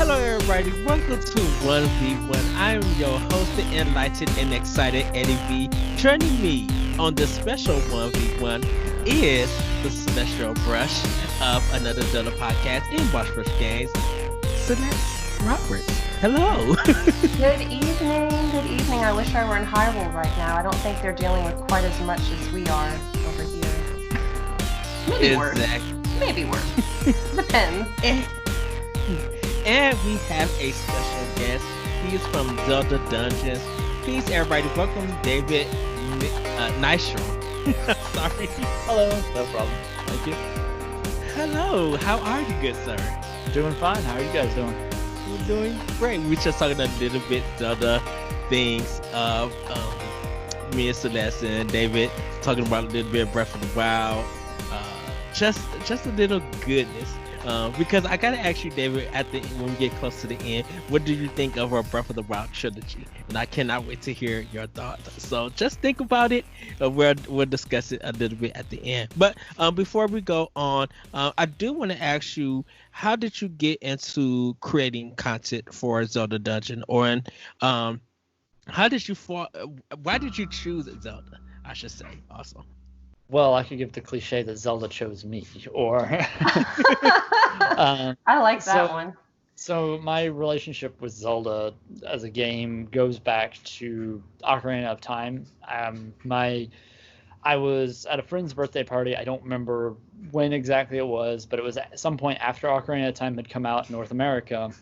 Hello, everybody. Welcome to 1v1. I am your host, the enlightened and excited Eddie V. Joining me on this special 1v1 is the celestial brush of another Zelda podcast in Watch Brush Games, Celeste Roberts. Hello. Good evening. Good evening. I wish I were in Hyrule right now. I don't think they're dealing with quite as much as we are over here. Maybe worse. Maybe worse. Depends. And we have a special guest. He is from Zelda Dungeon. Please, everybody, welcome David Nystrom. Sorry. Hello. No problem. Thank you. Hello. How are you, good sir? Doing fine. How are you guys doing? We're doing great. We're just talking a little bit Zelda things of me and Celeste and David talking about a little bit of Breath of the Wild. Just a little goodness. Because I gotta ask you, David, when we get close to the end, what do you think of our Breath of the Wild trilogy? And I cannot wait to hear your thoughts. So just think about it. We'll discuss it a little bit at the end. But before we go on, I do want to ask you, how did you get into creating content for Zelda Dungeon? Or why did you choose Zelda? I should say also. Well, I could give the cliche that Zelda chose me, or I like that one. So my relationship with Zelda as a game goes back to Ocarina of Time. I was at a friend's birthday party. I don't remember when exactly it was, but it was at some point after Ocarina of Time had come out in North America.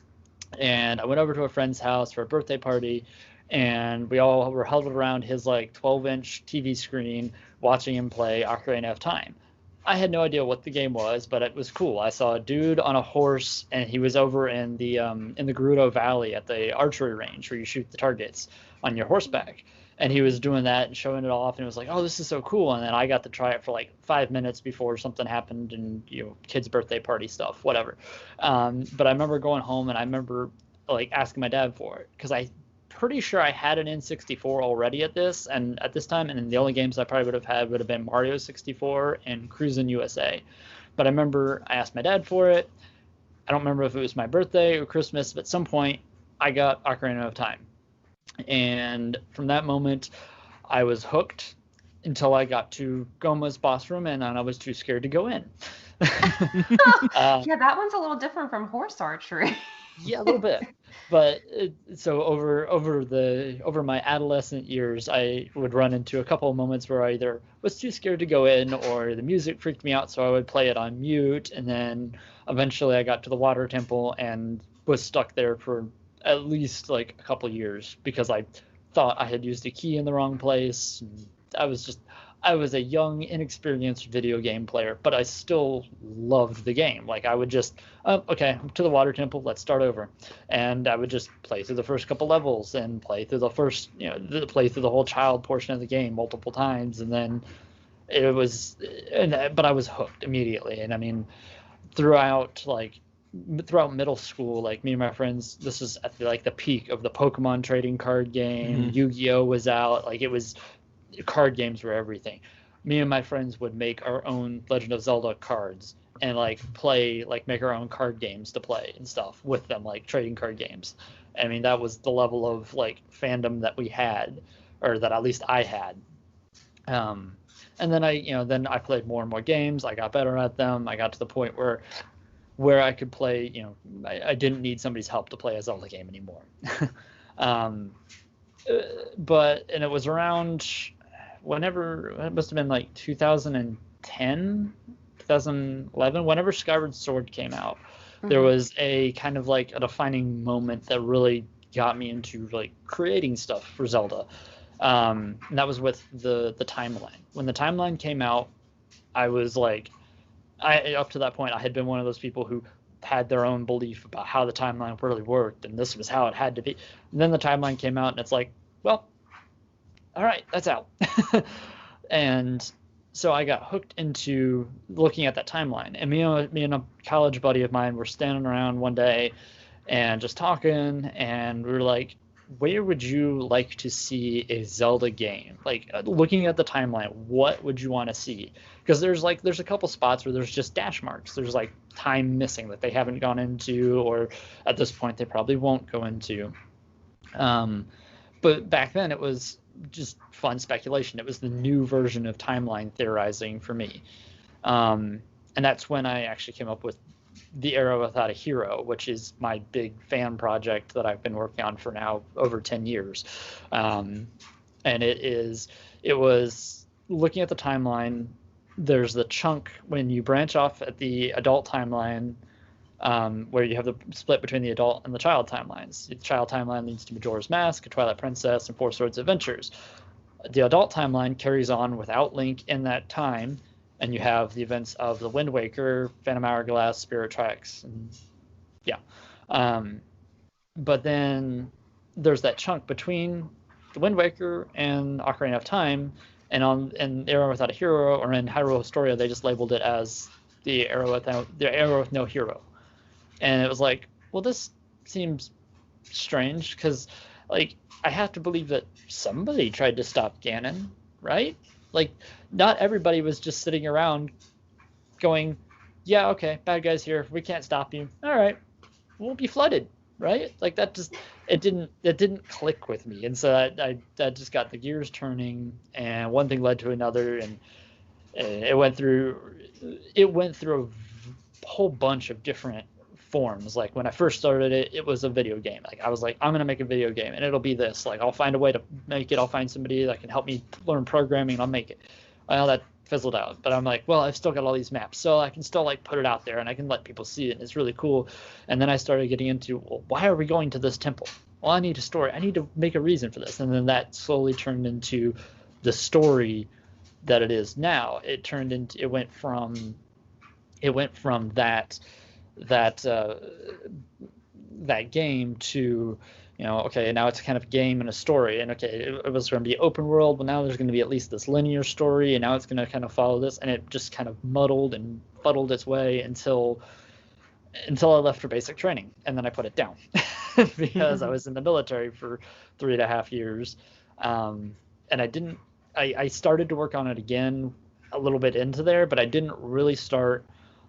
And I went over to a friend's house for a birthday party, and we all were huddled around his 12-inch TV screen watching him play Ocarina of Time. I had no idea what the game was, but it was cool. I saw a dude on a horse, and he was over in the Gerudo Valley at the archery range where you shoot the targets on your horseback. And he was doing that and showing it off, and it was like, oh, this is so cool. And then I got to try it for 5 minutes before something happened, and kid's birthday party stuff, whatever. But I remember going home, and I remember asking my dad for it, because I pretty sure I had an N64 already at this time, and then the only games I probably would have had would have been Mario 64 and Cruisin' USA. But I remember I asked my dad for it. I don't remember if it was my birthday or Christmas, but at some point I got Ocarina of Time. And from that moment, I was hooked until I got to Goma's boss room, and then I was too scared to go in. Yeah, that one's a little different from horse archery. Yeah, a little bit. But so over my adolescent years, I would run into a couple of moments where I either was too scared to go in, or the music freaked me out, so I would play it on mute. And then eventually I got to the water temple and was stuck there for at least a couple of years, because I thought I had used a key in the wrong place. I was a young, inexperienced video game player, but I still loved the game. I would just, okay, I'm to the water temple, let's start over. And I would just play through the first couple levels and play through play through the whole child portion of the game multiple times. And then but I was hooked immediately. And I mean, throughout middle school, me and my friends, this is at the peak of the Pokemon trading card game. Mm-hmm. Yu-Gi-Oh was out. Card games were everything. Me and my friends would make our own Legend of Zelda cards and make our own card games to play and stuff with them, trading card games. I mean, that was the level of fandom that we had, or that at least I had. And then I played more and more games. I got better at them. I got to the point where I could play. I didn't need somebody's help to play a Zelda game anymore. But it was around whenever, it must have been 2010, 2011, whenever Skyward Sword came out. Mm-hmm. There was a kind of a defining moment that really got me into creating stuff for Zelda. And that was with the timeline. When the timeline came out, I was up to that point, I had been one of those people who had their own belief about how the timeline really worked, and this was how it had to be. And then the timeline came out, and it's well, all right, that's out. And so I got hooked into looking at that timeline. And me and a college buddy of mine were standing around one day and just talking, and we were where would you like to see a Zelda game? Like, looking at the timeline, what would you want to see? Because there's a couple spots where there's just dash marks. There's like time missing that they haven't gone into, or at this point they probably won't go into. But back then it was just fun speculation. It was the new version of timeline theorizing for me. And that's when I actually came up with The Era Without a Hero, which is my big fan project that I've been working on for now over 10 years. And it was looking at the timeline. There's the chunk when you branch off at the adult timeline, where you have the split between the adult and the child timelines. The child timeline leads to Majora's Mask, Twilight Princess, and Four Swords Adventures. The adult timeline carries on without Link in that time, and you have the events of the Wind Waker, Phantom Hourglass, Spirit Tracks, and but then there's that chunk between the Wind Waker and Ocarina of Time, and in Era Without a Hero, or in Hyrule Historia, they just labeled it as the Era with no hero. And it was like, well, this seems strange, because like I have to believe that somebody tried to stop Ganon, right? Like, not everybody was just sitting around going, yeah, okay, bad guys here, we can't stop you. All right, we'll be flooded, right? Like, that just it didn't click with me, and so I that just got the gears turning, and one thing led to another, and it went through a whole bunch of different forms. Like, when I first started it was a video game. Like, I was like, I'm gonna make a video game, and it'll be this. Like, I'll find a way to make it. I'll find somebody that can help me learn programming, and I'll make it. Well, that fizzled out. But I'm like, well, I've still got all these maps, so I can still like put it out there, and I can let people see it, and it's really cool. And then I started getting into, well, why are we going to this temple? Well, I need a story. I need to make a reason for this. And then that slowly turned into the story that it is now. It went from that game to, okay, now it's kind of a game and a story, and okay, it was going to be open world, but now there's going to be at least this linear story, and now it's going to kind of follow this, and it just kind of muddled and fuddled its way until I left for basic training, and then I put it down because I was in the military for 3.5 years, and I started to work on it again a little bit into there, but I didn't really start.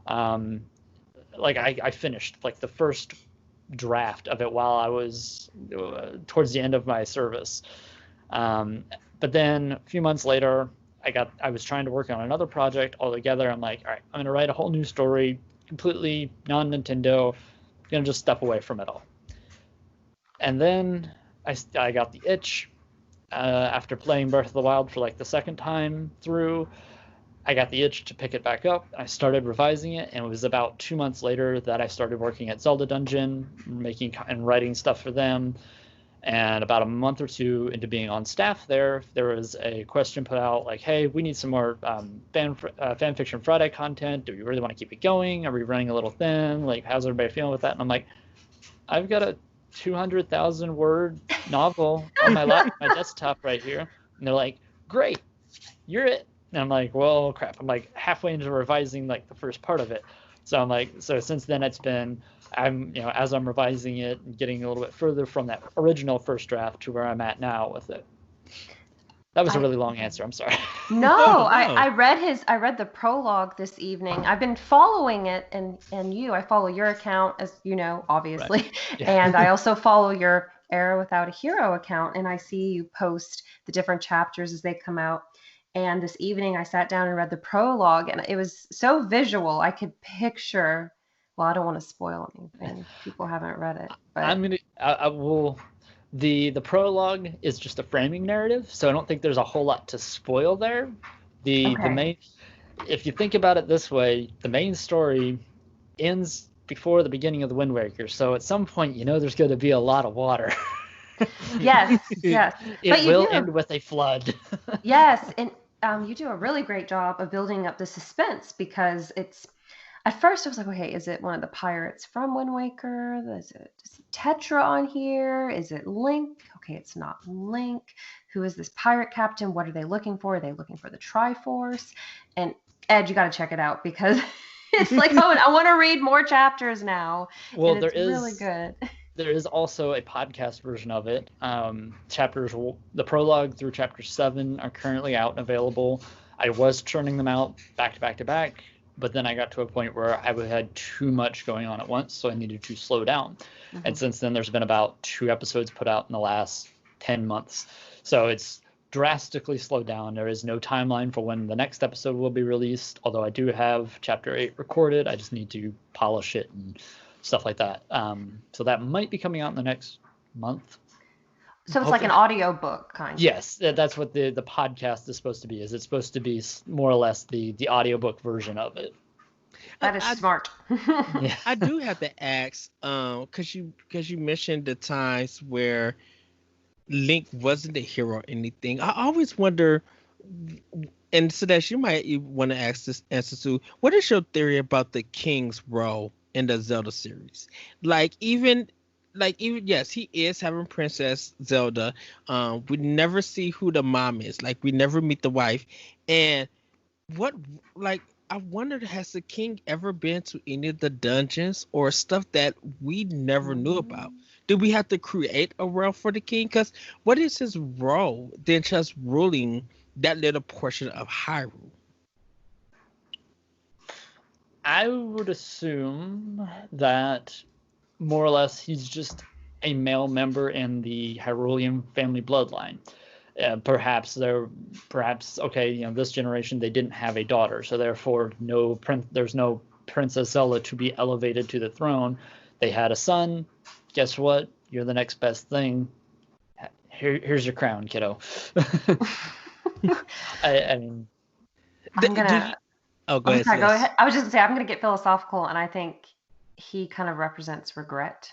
I finished like the first draft of it while I was towards the end of my service. But then a few months later, I was trying to work on another project altogether. I'm like, all right, I'm going to write a whole new story, completely non-Nintendo, going to just step away from it all. And then I got the itch after playing Breath of the Wild for like the second time through. I got the itch to pick it back up. I started revising it, and it was about 2 months later that I started working at Zelda Dungeon, making and writing stuff for them. And about a month or two into being on staff there was a question put out like, hey, we need some more fan fiction Friday content. Do we really want to keep it going? Are we running a little thin? Like, how's everybody feeling with that? And I'm like, I've got a 200,000 word novel on my desktop right here. And they're like, great, you're it. And I'm like, well, crap. I'm like halfway into revising like the first part of it. So I'm like, so since then as I'm revising it and getting a little bit further from that original first draft to where I'm at now with it. That was a really long answer. I'm sorry. No, I read the prologue this evening. I've been following it, and I follow your account, as you know, obviously. Right. Yeah. And I also follow your Era Without a Hero account, and I see you post the different chapters as they come out. And this evening I sat down and read the prologue, and it was so visual. I could picture, well, I don't want to spoil anything. People haven't read it. But I will. The prologue is just a framing narrative, so I don't think there's a whole lot to spoil there. The main, if you think about it this way, the main story ends before the beginning of the Wind Waker. So at some point, there's going to be a lot of water. Yes. It will end with a flood. Yes, and you do a really great job of building up the suspense, because it's, at first I was like, okay, is it one of the pirates from Wind Waker? Is it Tetra on here? Is it Link? Okay, it's not Link. Who is this pirate captain? What are they looking for? Are they looking for the Triforce? And Ed, you got to check it out, because it's like, oh, I want to read more chapters now. Well, and it's really good. There is also a podcast version of it. The prologue through chapter 7 are currently out and available. I was churning them out back to back to back, but then I got to a point where I had too much going on at once, so I needed to slow down. Mm-hmm. And since then, there's been about 2 episodes put out in the last 10 months. So it's drastically slowed down. There is no timeline for when the next episode will be released, although I do have chapter 8 recorded. I just need to polish it and stuff like that. So that might be coming out in the next month. So it's like an audio book kind of. Yes, that's what the podcast is supposed to be. It's supposed to be more or less the audiobook version of it. That is smart. Yeah. I do have to ask, because you mentioned the times where Link wasn't a hero or anything. I always wonder, and Celeste, you might want to ask this answer too. What is your theory about the king's role in the Zelda series? Even yes, he is having Princess Zelda. We never see who the mom is. We never meet the wife. And I wondered, has the king ever been to any of the dungeons or stuff that we never knew about? Did we have to create a world for the king? Because what is his role than just ruling that little portion of Hyrule? I would assume that more or less he's just a male member in the Hyrulean family bloodline. Perhaps this generation they didn't have a daughter, so therefore there's no Princess Zelda to be elevated to the throne. They had a son. Guess what? You're the next best thing. Here's your crown, kiddo. I mean, go ahead. Go ahead. I was just gonna say I'm gonna get philosophical, and I think he kind of represents regret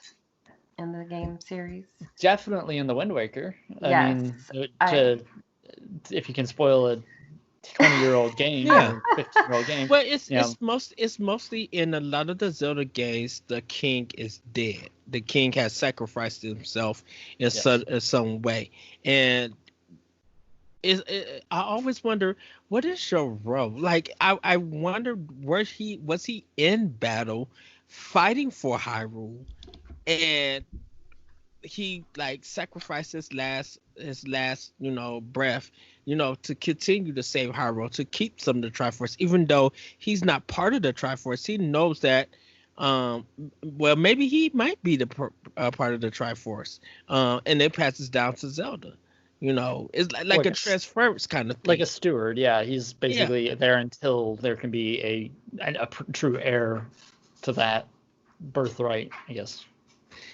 in the game series. Definitely in the Wind Waker. Yes. I mean, if you can spoil a 20-year-old game or 15-year-old game. Well, it's mostly in a lot of the Zelda games, the king is dead. The king has sacrificed himself in some way, and I always wonder, what is your role? I wonder, was he in battle fighting for Hyrule, and he sacrificed his last breath, to continue to save Hyrule, to keep some of the Triforce, even though he's not part of the Triforce. He knows that maybe he might be the part of the Triforce, and it passes down to Zelda. It's like a transference kind of thing. Like a steward, yeah. He's basically there until there can be a true heir to that birthright, I guess.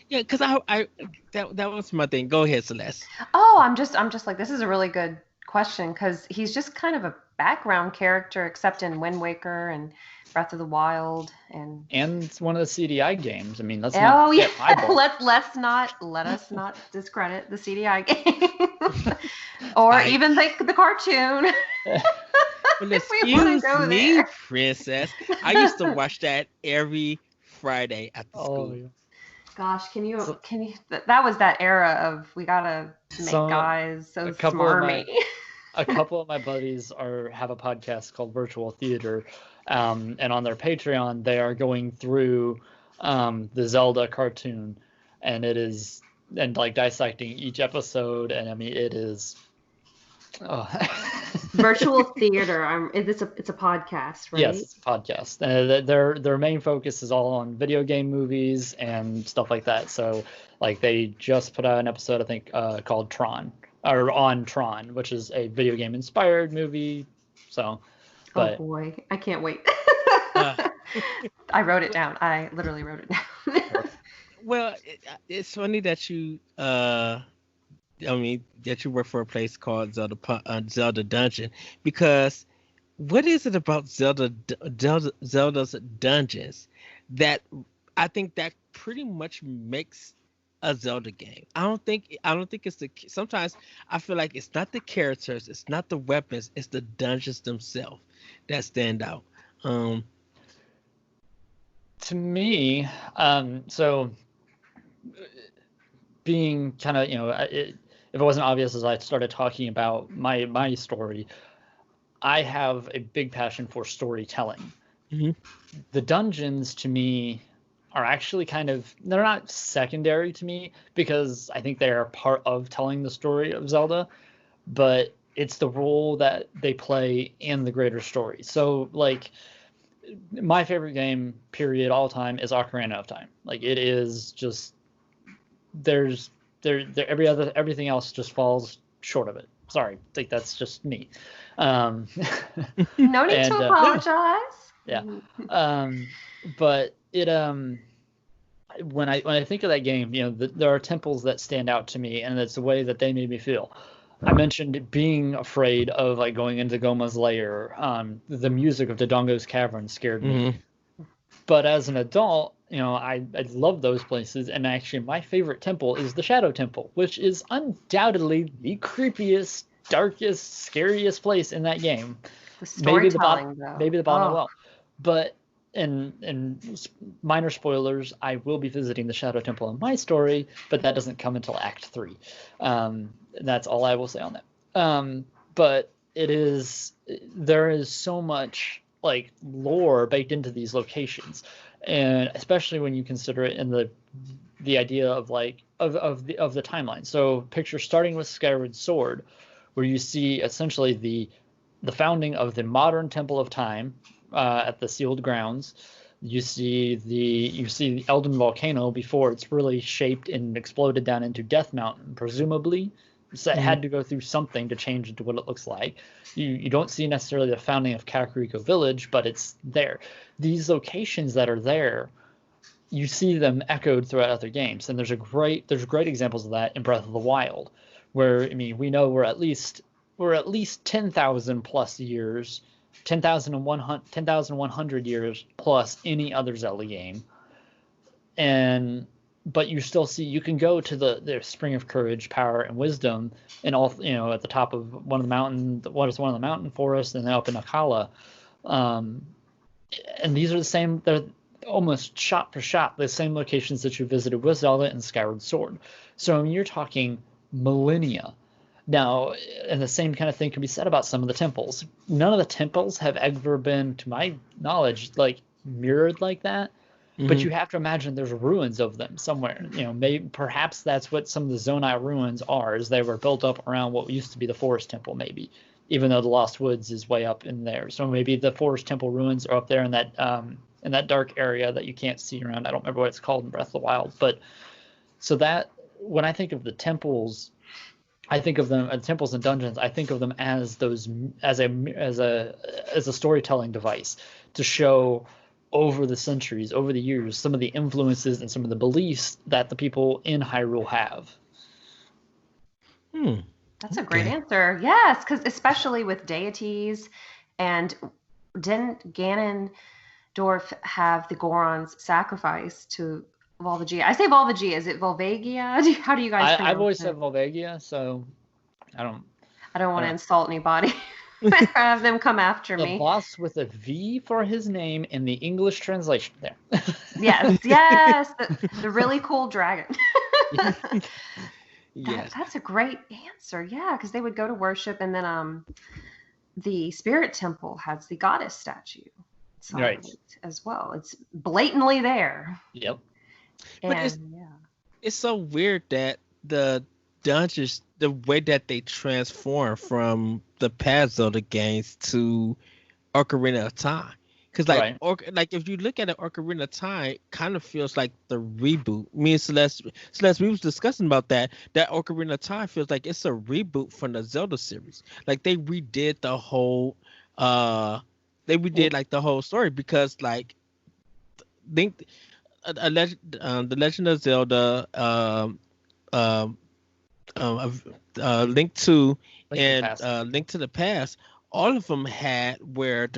Yeah, because that was my thing. Go ahead, Celeste. Oh, I'm just like, this is a really good question, because he's just kind of a background character, except in Wind Waker and Breath of the Wild, and it's one of the CDI games. I mean, let us not discredit the CDI game, or even the cartoon. Well, excuse me, Princess. I used to watch that every Friday after school. Yeah. Gosh, can you? That was that era of we gotta make guys so smarmy. A couple of my buddies have a podcast called Virtual Theater, and on their Patreon they are going through the Zelda cartoon, and it is dissecting each episode, and I mean it is. Oh. Virtual Theater. It's a podcast, right? Yes, it's a podcast. Their main focus is all on video game movies and stuff like that. So they just put out an episode, I think, called Tron, which is a video game inspired movie. So, oh boy, I can't wait. I wrote it down. I literally wrote it down. Well, it's funny that you that you work for a place called Zelda Dungeon, because what is it about Zelda's dungeons that I think that pretty much makes a Zelda game? I don't think it's sometimes I feel like it's not the characters, it's not the weapons, it's the dungeons themselves that stand out. To me, so being kind of, if it wasn't obvious as I started talking about my story, I have a big passion for storytelling. Mm-hmm. The dungeons to me are actually they're not secondary to me because I think they are part of telling the story of Zelda, but it's the role that they play in the greater story. So like my favorite game period all time is Ocarina of Time. Like it is just everything else just falls short of it. Sorry, like that's just me. No need to apologize. Yeah. But it when I think of that game, there are temples that stand out to me, and it's the way that they made me feel. I mentioned being afraid of like going into Goma's lair. The music of Dodongo's Cavern scared me. But as an adult, I love those places, and actually my favorite temple is the Shadow Temple, which is undoubtedly the creepiest, darkest, scariest place in that game. The storytelling, maybe the bottom of the well. But and minor spoilers, I will be visiting the Shadow Temple in my story, but that doesn't come until Act 3. That's all I will say on that. But there is so much like lore baked into these locations, and especially when you consider it in the idea of like of the timeline. So picture starting with Skyward Sword, where you see essentially the founding of the modern Temple of Time at the sealed grounds. You see the Elden Volcano before it's really shaped and exploded down into Death Mountain, presumably. So it had to go through something to change into what it looks like. You don't see necessarily the founding of Kakariko Village, but it's there. These locations that are there, you see them echoed throughout other games, and there's great examples of that in Breath of the Wild, where we know we're at least 10,000 plus years, 10,100 years plus any other Zelda game, but you still see, you can go to the Spring of Courage, Power, and Wisdom, and all at the top of one of the mountain forests, and then up in Akala, and these are the same. They're almost shot for shot the same locations that you visited with Zelda and Skyward Sword. So you're talking millennia. Now, and the same kind of thing can be said about some of the temples. None of the temples have ever been, to my knowledge, like mirrored like that. But you have to imagine there's ruins of them somewhere. Perhaps that's what some of the Zonai ruins are, is they were built up around what used to be the Forest Temple, maybe, even though the Lost Woods is way up in there. So maybe the Forest Temple ruins are up there in that dark area that you can't see around. I don't remember what it's called in Breath of the Wild. But so that when I think of the temples, I think of them as temples and dungeons. I think of them as a storytelling device to show over the centuries, over the years, some of the influences and some of the beliefs that the people in Hyrule have. That's a great answer. Yes, because especially with deities, and didn't Ganondorf have the Gorons sacrifice to Volvagia? I say Volvagia. Is it Volvagia? How do you guys? I've always said Volvagia, so I don't want to insult anybody. Have them come after me. The boss with a V for his name in the English translation there. Yes, the really cool dragon. Yes. That's a great answer. Yeah, because they would go to worship, and then the Spirit Temple has the goddess statue right as well. It's blatantly there. Yep. But it's so weird that the dungeons, the way that they transform from the past Zelda games to Ocarina of Time, because like if you look at it, Ocarina of Time kind of feels like the reboot. Me and Celeste, we was discussing about that Ocarina of Time feels like it's a reboot from the Zelda series. Like they redid the whole like the whole story, because like the Legend of Zelda, Link to Link to the Past, all of them had where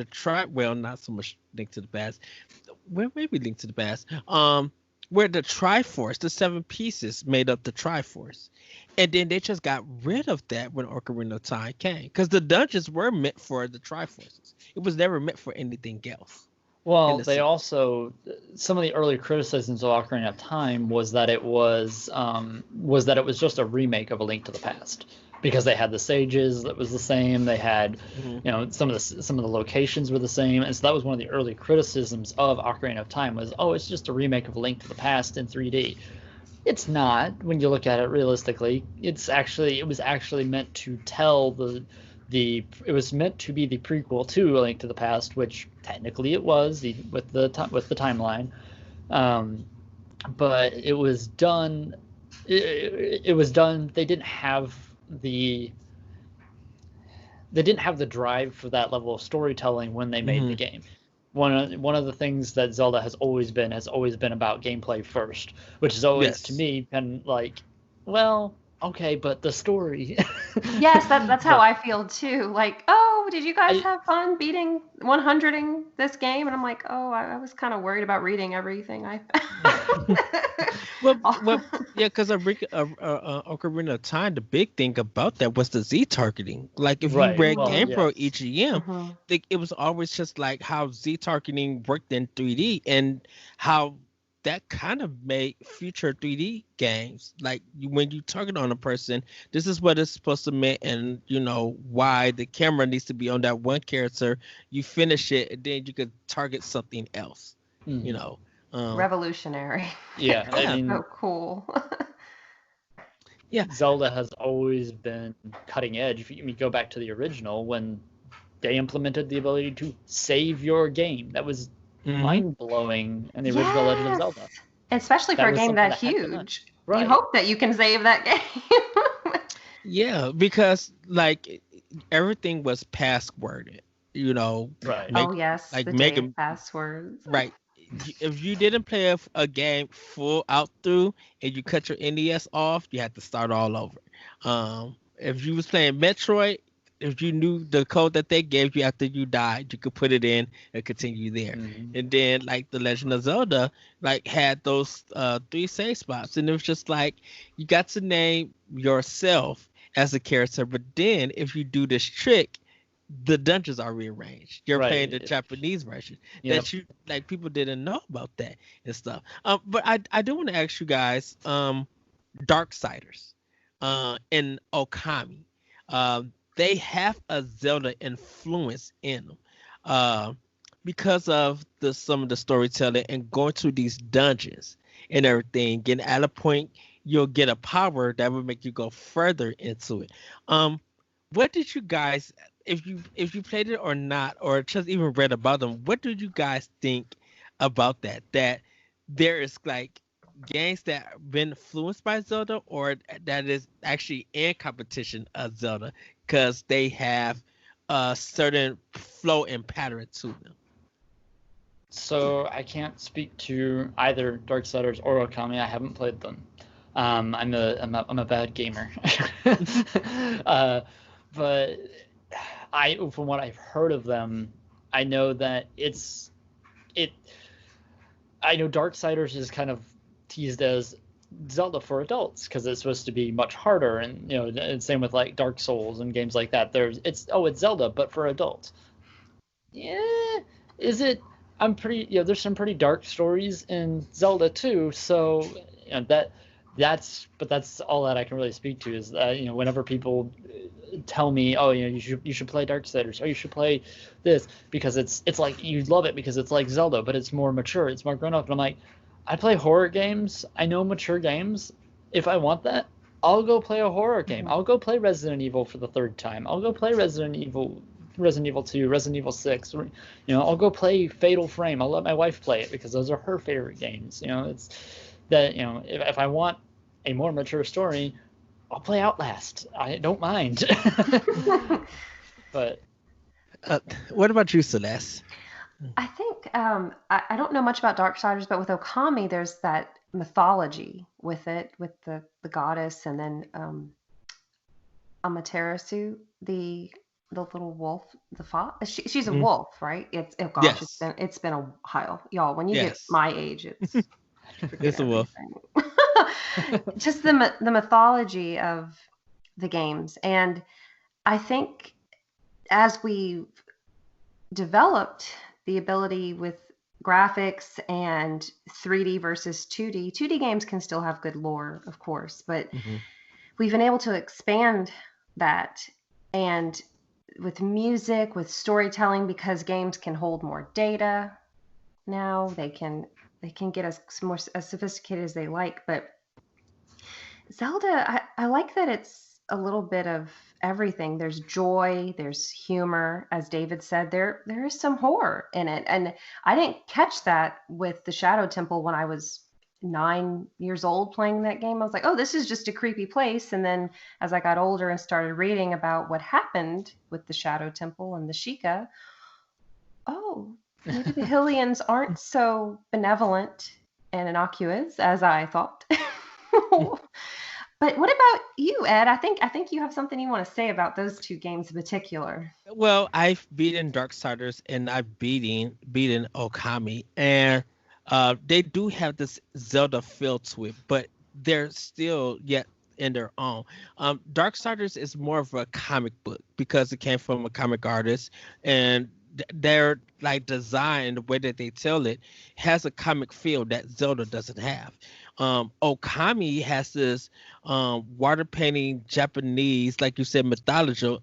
not so much Link to the Past, where maybe Link to the Past, where the Triforce, the 7 pieces made up the Triforce, and then they just got rid of that when Ocarina of Time came, because the dungeons were meant for the Triforces. It was never meant for anything else. Well, they also, some of the early criticisms of Ocarina of Time was that it was just a remake of A Link to the Past. because they had the sages that was the same. They had, Mm-hmm. some of the locations were the same, and so that was one of the early criticisms of Ocarina of Time was, oh, it's just a remake of A Link to the Past in 3D. It's not when you look at it realistically. It was actually meant to tell it was meant to be the prequel to A Link to the Past, which technically it was with the timeline. But it was done. It was done. They didn't have the drive for that level of storytelling when they made the game. One of the things that Zelda has always been about gameplay first, which has always to me been like, well, okay, but the story. Yes, that's how I feel too. Like, oh, did you guys have fun beating 100ing this game? And I'm like, oh, I was kind of worried about reading everything I found. Well, yeah, because Ocarina of Time, the big thing about that was the Z targeting. Like, if you read GamePro EGM, it was always just like how Z targeting worked in 3D and how that kind of made future 3D games. Like, when you target on a person, this is what it's supposed to mean, and why the camera needs to be on that one character. You finish it, and then you could target something else. Revolutionary. Yeah, I mean, so cool. Yeah, Zelda has always been cutting edge. If you go back to the original, when they implemented the ability to save your game, that was mind blowing in the original Legend of Zelda. Especially for a game that huge. Right. You hope that you can save that game. Yeah, because like everything was passworded, Right. Oh yes, like the passwords. Right. If you didn't play a game full out through and you cut your NES off, you had to start all over. If you was playing Metroid, if you knew the code that they gave you after you died, you could put it in and continue there. And then like the Legend of Zelda, like had those 3 save spots, and it was just like you got to name yourself as a character, but then if you do this trick, the dungeons are rearranged. You're playing the Japanese version. That you like people didn't know about that and stuff. But I do want to ask you guys, Darksiders, and Okami, they have a Zelda influence in them, because of some of the storytelling and going to these dungeons and everything. And at a point, you'll get a power that will make you go further into it. What did you guys, if you played it or not, or just even read about them, what did you guys think about that? That there is like games that have been influenced by Zelda, or that is actually in competition of Zelda because they have a certain flow and pattern to them. So I can't speak to either Darksiders or Okami. I haven't played them. I'm a bad gamer. But from what I've heard of them, I know that I know Darksiders is kind of teased as Zelda for adults because it's supposed to be much harder, and and same with like Dark Souls and games like that. It's Zelda but for adults. Yeah, is it? I'm pretty. There's some pretty dark stories in Zelda too. So that's all that I can really speak to is that whenever people tell me, oh, you should play Darksiders, or you should play this because it's like you love it because it's like Zelda but it's more mature, it's more grown up, and I'm like, I play horror games, I know mature games. If I want that, I'll go play a horror game. I'll go play Resident Evil for the 3rd time. I'll go play Resident Evil 2, Resident Evil 6. I'll go play Fatal Frame. I'll let my wife play it because those are her favorite games. It's that if I want a more mature story, I'll play Outlast. I don't mind. But what about you, Celeste? I think I don't know much about Darksiders, but with Okami, there's that mythology with it, with the goddess, and then Amaterasu, the little wolf, the fox. She's a wolf, right? Yes. It's been a while, y'all. When you get my age, it's a wolf. Just the mythology of the games, and I think as we've developed the ability with graphics and 3D versus 2D games can still have good lore, of course, but we've been able to expand that. And with music, with storytelling, because games can hold more data now, they can get as sophisticated as they like. But Zelda, I like that it's a little bit of everything. There's joy, there's humor, as David said. There is some horror in it, and I didn't catch that with the Shadow Temple when I was 9 years old playing that game. I was like, oh, this is just a creepy place. And then as I got older and started reading about what happened with the Shadow Temple and the Sheikah, oh, maybe the Hylians aren't so benevolent and innocuous as I thought. But what about you, Ed? I think you have something you want to say about those two games in particular. Well, I've beaten Darksiders and I've beaten Okami, and they do have this Zelda feel to it, but they're still yet in their own. Darksiders is more of a comic book because it came from a comic artist, and their like design, the way that they tell it, has a comic feel that Zelda doesn't have. Okami has this water painting Japanese, like you said, mythological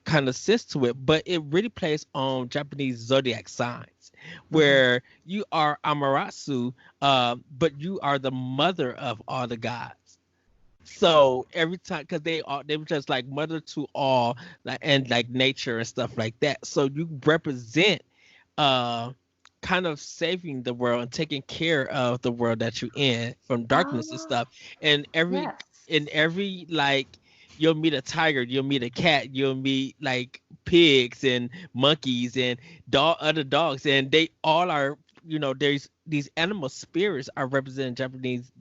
kind of sense to it, but it really plays on Japanese zodiac signs, where you are Amaterasu, but you are the mother of all the gods. So every time, because they were just like mother to all, like, and like nature and stuff like that. So you represent kind of saving the world and taking care of the world that you're in from darkness and stuff. And every like, you'll meet a tiger, you'll meet a cat, you'll meet like pigs and monkeys and other dogs, and they all are, there's these animal spirits are representing Japanese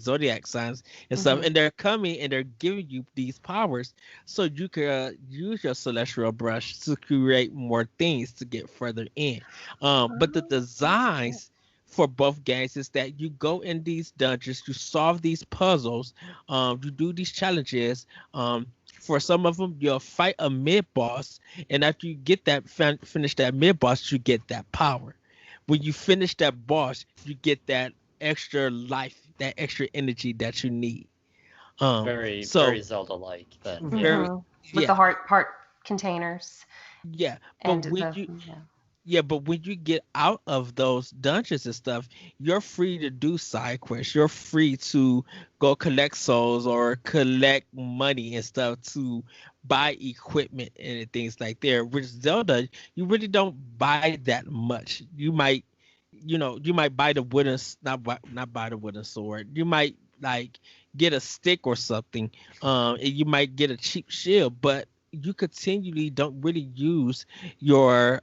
zodiac signs and stuff, and they're coming and they're giving you these powers so you can use your celestial brush to create more things to get further in. But the designs for both games is that you go in these dungeons, you solve these puzzles, you do these challenges. For some of them, you'll fight a mid boss, and after you get that finish that mid boss, you get that power. When you finish that boss, you get that extra life, that extra energy that you need. Very Zelda-like. With the heart containers. Yeah, but when you get out of those dungeons and stuff, you're free to do side quests. You're free to go collect souls or collect money and stuff to buy equipment and things like that. With Zelda, you really don't buy that much. You might buy the wooden, not buy the wooden sword. You might like get a stick or something. And you might get a cheap shield, but you continually don't really use your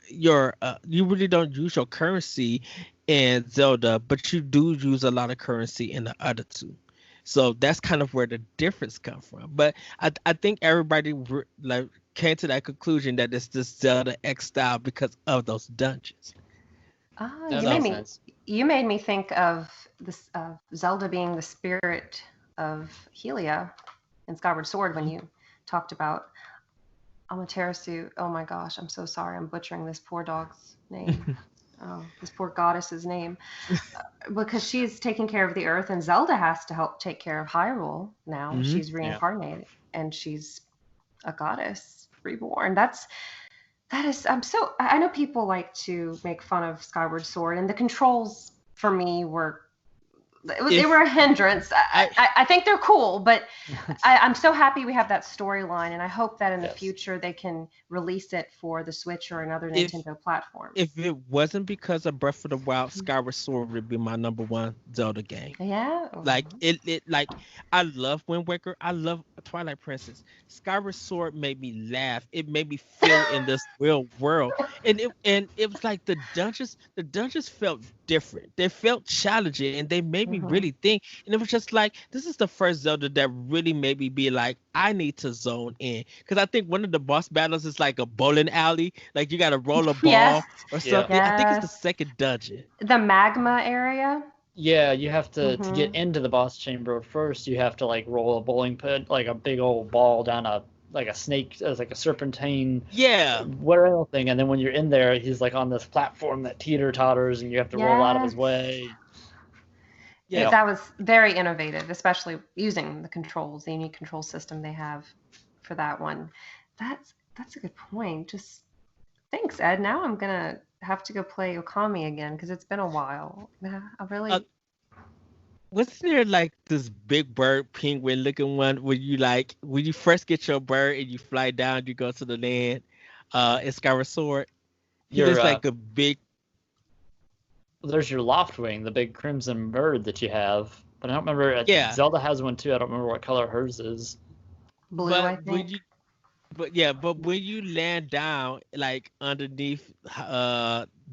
you really don't use your currency in Zelda, but you do use a lot of currency in the other two. So that's kind of where the difference comes from. But I think everybody like came to that conclusion that it's this Zelda X style because of those dungeons. You made me think of this Zelda being the spirit of Helia in Skyward Sword when you talked about Amaterasu. Oh my gosh, I'm so sorry. I'm butchering this poor dog's name. This poor goddess's name. Because she's taking care of the earth, and Zelda has to help take care of Hyrule now. She's reincarnated, and she's a goddess reborn. I know people like to make fun of Skyward Sword, and the controls for me were a hindrance. I think they're cool, but I'm so happy we have that storyline, and I hope that in the future they can release it for the Switch or another Nintendo platform. If it wasn't because of Breath of the Wild, Skyward Sword would be my number one Zelda game. Yeah. Like like I love Wind Waker. I love Twilight Princess. Skyward Sword made me laugh. It made me feel in this real world, and it was like the dungeons felt different. They felt challenging, and they made me really think. And it was just like, this is the first Zelda that really made me be like, I need to zone in, because I think one of the boss battles is like a bowling alley, like you got to roll a ball or something. I think it's the second dungeon, the magma area. Yeah, you have to get into the boss chamber first. You have to like roll a bowling pin, like a big old ball down like a snake, as like a serpentine, whatever thing. And then when you're in there, he's like on this platform that teeter totters, and you have to roll out of his way. Yeah. That was very innovative, especially using the unique control system they have for that one. That's a good point. Just thanks, Ed. Now I'm gonna have to go play Okami again because it's been a while. I really. Wasn't there like this big bird penguin looking one where you like when you first get your bird and you fly down, you go to the land, in Skyward Sword. He Your looks like a big. there's your Loftwing, the big crimson bird that you have. But I don't remember. Yeah. Zelda has one too. I don't remember what color hers is. Blue, I But when think. you but when you land down like underneath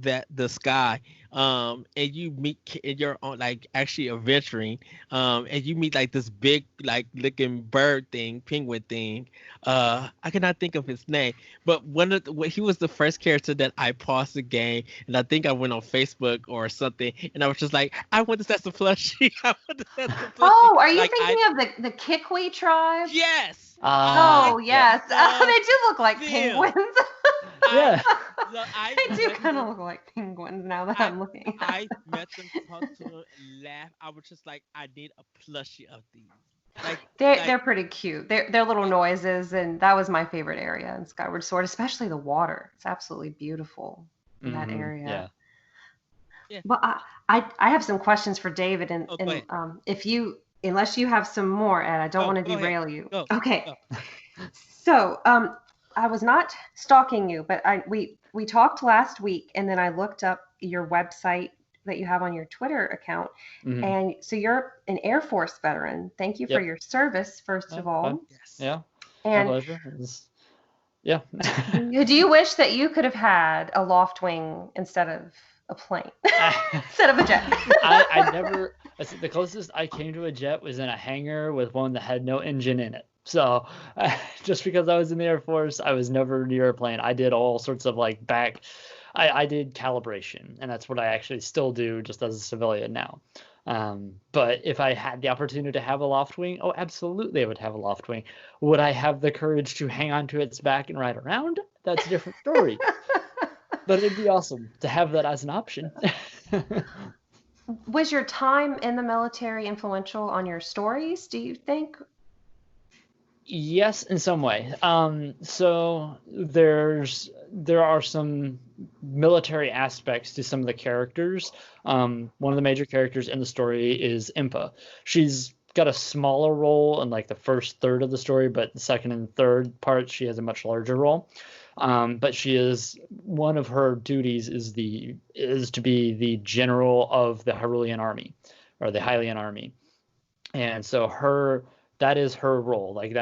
that the sky, and you meet and you're on like actually adventuring, and you meet like this big like looking bird thing, penguin thing. I cannot think of his name, but he was the first character that I paused the game, and I think I went on Facebook or something, and I was just like, I want to set the plushie. I want to set the plushie. Oh, are you Like, thinking of the Kikwi tribe? Yes. Oh, yes. love They do look like them. penguins. Yeah. They do kind of look like penguins now that I'm looking at I them. met them, talked to them, and laughed. I was just like, I need a plushie of these. Like, They're pretty cute. Their little noises, and that was my favorite area in Skyward Sword, especially the water. It's absolutely beautiful in that area. Yeah. Yeah. Well, I have some questions for David, and, Oh, go ahead. if you, unless you have some more, Ed, I don't want to go ahead. derail you. Go, Okay. go. So, I was not stalking you, but we talked last week, and then I looked up your website that you have on your Twitter account, Mhm. and so you're an Air Force veteran. Thank you for Yep. your service, first of all. Fun. Yes. Yeah. My And pleasure. Yeah. do you wish that you could have had a loft wing instead of a plane, instead of a jet? I never. The closest I came to a jet was in a hangar with one that had no engine in it. So just because I was in the Air Force, I was never near a plane. I did all sorts of like I did calibration, and that's what I actually still do just as a civilian now. But if I had the opportunity to have a loft wing, oh, absolutely, I would have a loft wing. Would I have the courage to hang onto its back and ride around? That's a different story. But it'd be awesome to have that as an option. Was your time in the military influential on your stories, do you think? Yes, in some way. So there are some military aspects to some of the characters. One of the major characters in the story is Impa. She's got a smaller role in like the first third of the story, but the second and third part she has a much larger role. But she is one of her duties is to be the general of the Hyrulean army, or the Hylian army, and so that is her role. Like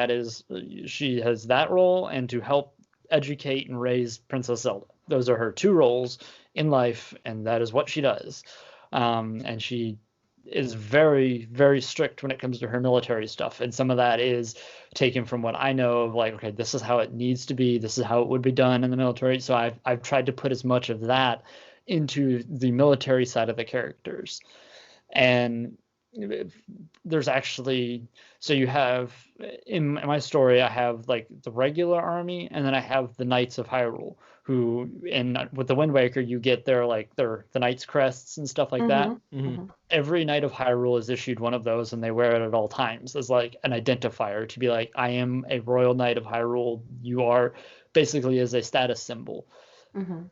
she has that role, and to help educate and raise Princess Zelda. Those are her two roles in life, and that is what she does. And she is very, very strict when it comes to her military stuff. And some of that is taken from what I know of, like, okay, this is how it needs to be. This is how it would be done in the military. So I've tried to put as much of that into the military side of the characters. And there's actually, so you have in my story, I have like the regular army, and then I have the Knights of Hyrule, who with the Wind Waker you get the Knights crests and stuff like that. Mm-hmm. Every Knight of Hyrule is issued one of those, and they wear it at all times as like an identifier to be like, I am a Royal Knight of Hyrule. You are, basically as a status symbol. Mm-hmm.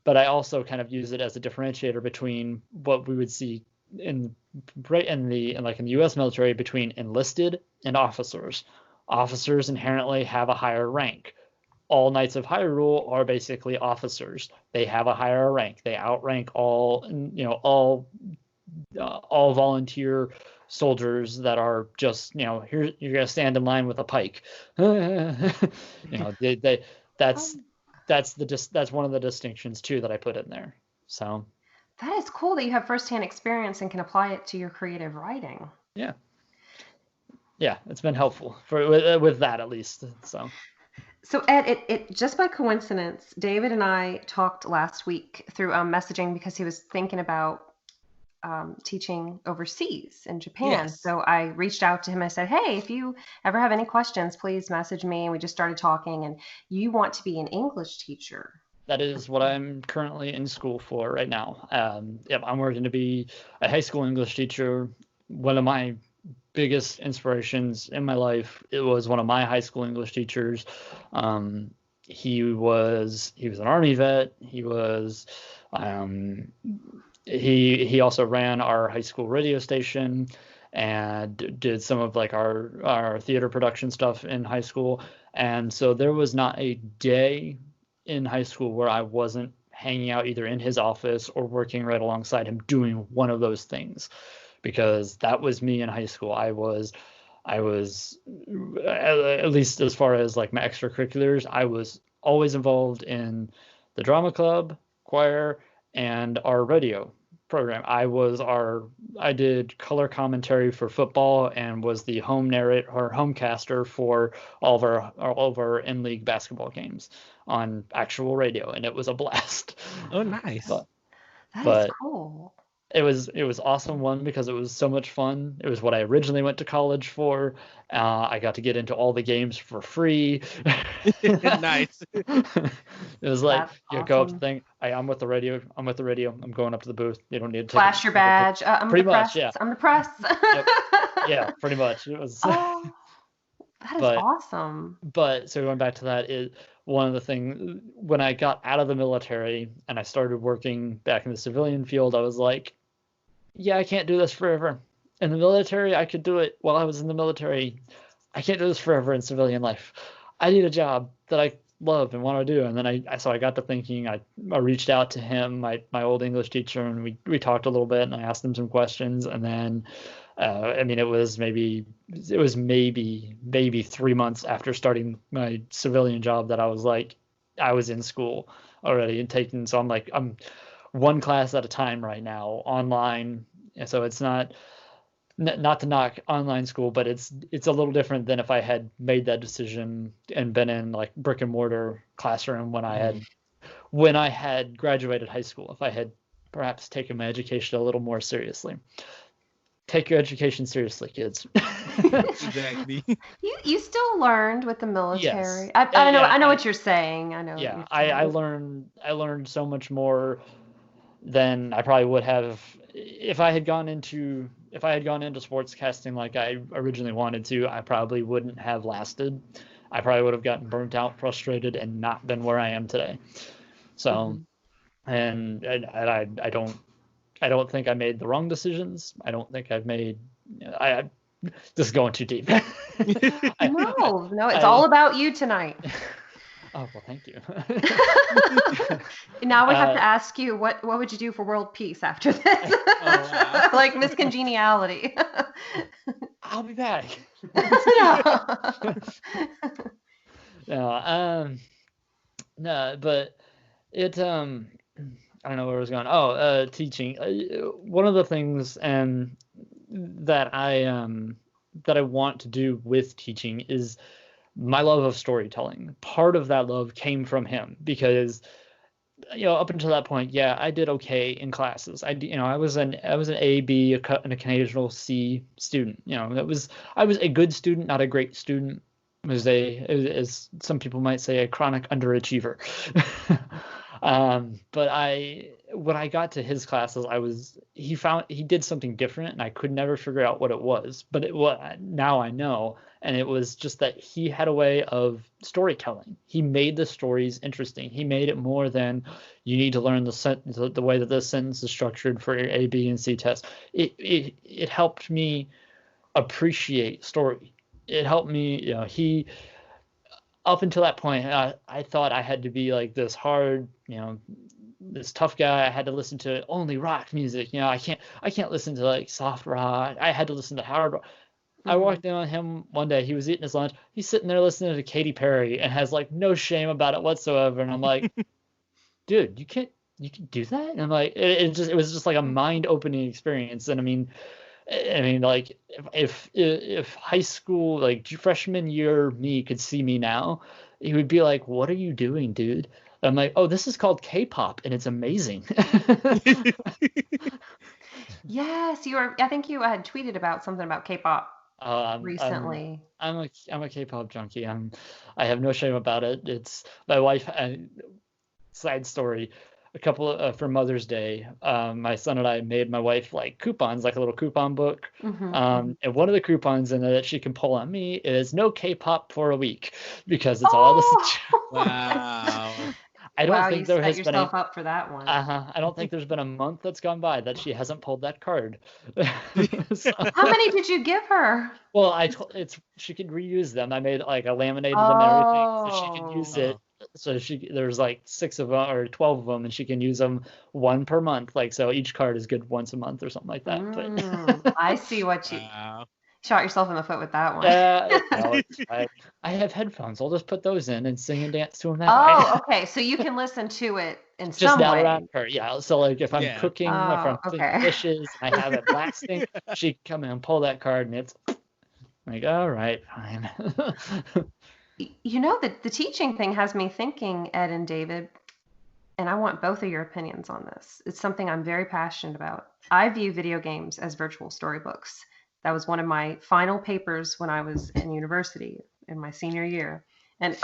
But I also kind of use it as a differentiator between what we would see in the U.S. military between enlisted and officers. Officers inherently have a higher rank. All Knights of Hyrule are basically officers. They have a higher rank. They outrank all volunteer soldiers that are just, here you're gonna stand in line with a pike. That's one of the distinctions too that I put in there. So that is cool that you have firsthand experience and can apply it to your creative writing. Yeah, it's been helpful with that at least. So Ed, it just by coincidence, David and I talked last week through messaging because he was thinking about teaching overseas in Japan. Yes. So I reached out to him. I said, hey, if you ever have any questions, please message me. And we just started talking. And you want to be an English teacher. That is what I'm currently in school for right now. I'm working to be a high school English teacher one of my biggest inspirations in my life. It was one of my high school English teachers. He was an Army vet. He was he also ran our high school radio station and did some of like our theater production stuff in high school. And so there was not a day in high school where I wasn't hanging out either in his office or working right alongside him doing one of those things, because that was me in high school. I was at least as far as like my extracurriculars, I was always involved in the drama club, choir, and our radio program. I did color commentary for football and was the home narrator or homecaster for all of our in-league basketball games on actual radio, and it was a blast. Oh, nice. That is cool. It was awesome, one, because it was so much fun. It was what I originally went to college for. I got to get into all the games for free. Nice. It was like, That's you go up to awesome. the thing. I'm with the radio. I'm going up to the booth. You don't need to Flash your badge. I'm Pretty the much, press. yeah. I'm the press. Yep. Yeah, pretty much. It was. Oh, that is awesome. But so going back to that, is one of the things when I got out of the military and I started working back in the civilian field, I was like, yeah, I can't do this forever. In the military, I could do it while I was in the military. I can't do this forever in civilian life. I need a job that I love and want to do. And then I got to thinking, I reached out to him, my old English teacher, and we talked a little bit, and I asked him some questions. And then, it was maybe 3 months after starting my civilian job that I was like, I was in school already and taking. So I'm one class at a time right now online. And so it's not to knock online school, but it's a little different than if I had made that decision and been in like brick and mortar classroom when I had graduated high school. If I had perhaps taken my education a little more seriously. Take your education seriously, kids. Exactly. You still learned with the military. Yes. I know what you're saying. I know. Yeah, what I you're saying. learned so much more than I probably would have if I had gone into sportscasting like I originally wanted to. I probably wouldn't have lasted. I probably would have gotten burnt out, frustrated, and not been where I am today. So, and I don't think I made the wrong decisions. I don't think I've made. This is going too deep. No, it's all about you tonight. Oh, well, thank you. Now we have to ask you, what would you do for world peace after this? Wow. Like Miss Congeniality. I'll be back. No. No, but it I don't know where I was going. Teaching. One of the things that I want to do with teaching is my love of storytelling. Part of that love came from him because, up until that point, yeah, I did okay in classes. I was an A, B, an occasional C student. I was a good student, not a great student. As some people might say, a chronic underachiever. But when I got to his classes, he did something different, and I could never figure out what it was. But now I know, and it was just that he had a way of storytelling. He made the stories interesting. He made it more than you need to learn the way that this sentence is structured for your A, B, and C test. It helped me appreciate story. It helped me, he. Up until that point, I thought I had to be like this hard, this tough guy. I had to listen to only rock music. I can't listen to like soft rock. I had to listen to hard rock. I walked in on him one day. He was eating his lunch. He's sitting there listening to Katy Perry and has like no shame about it whatsoever. And I'm like, dude, you can do that? And I'm like, it was just like a mind-opening experience. And I mean, like if high school, like freshman year me could see me now, he would be like, "What are you doing, dude?" I'm like, "Oh, this is called K-pop, and it's amazing." Yes, I think you had tweeted about something about K-pop recently. I'm a K-pop junkie. I have no shame about it. It's my wife. Side story. a couple of, for Mother's Day, my son and I made my wife like coupons, like a little coupon book. And one of the coupons in there that she can pull on me is no K-pop for a week, because it's all I listen to. Wow. I don't think there has set been yourself up for that one. I don't think there's been a month that's gone by that she hasn't pulled that card. So, How many did you give her? well, she could reuse them. I made like a laminated them and everything, so she can use it. So there's like 6 of them or 12 of them, and she can use them one per month. Like, so each card is good once a month or something like that. But I see what you shot yourself in the foot with that one. No, I have headphones. I'll just put those in and sing and dance to them that way. Oh, okay. So you can listen to it in Just some way. around her. Yeah. So like if I'm cooking, if I'm cleaning dishes, and I have it blasting, she can come in and pull that card, and it's like, all right, fine. You know, the teaching thing has me thinking, Ed and David, and I want both of your opinions on this. It's something I'm very passionate about. I view video games as virtual storybooks. That was one of my final papers when I was in university in my senior year. And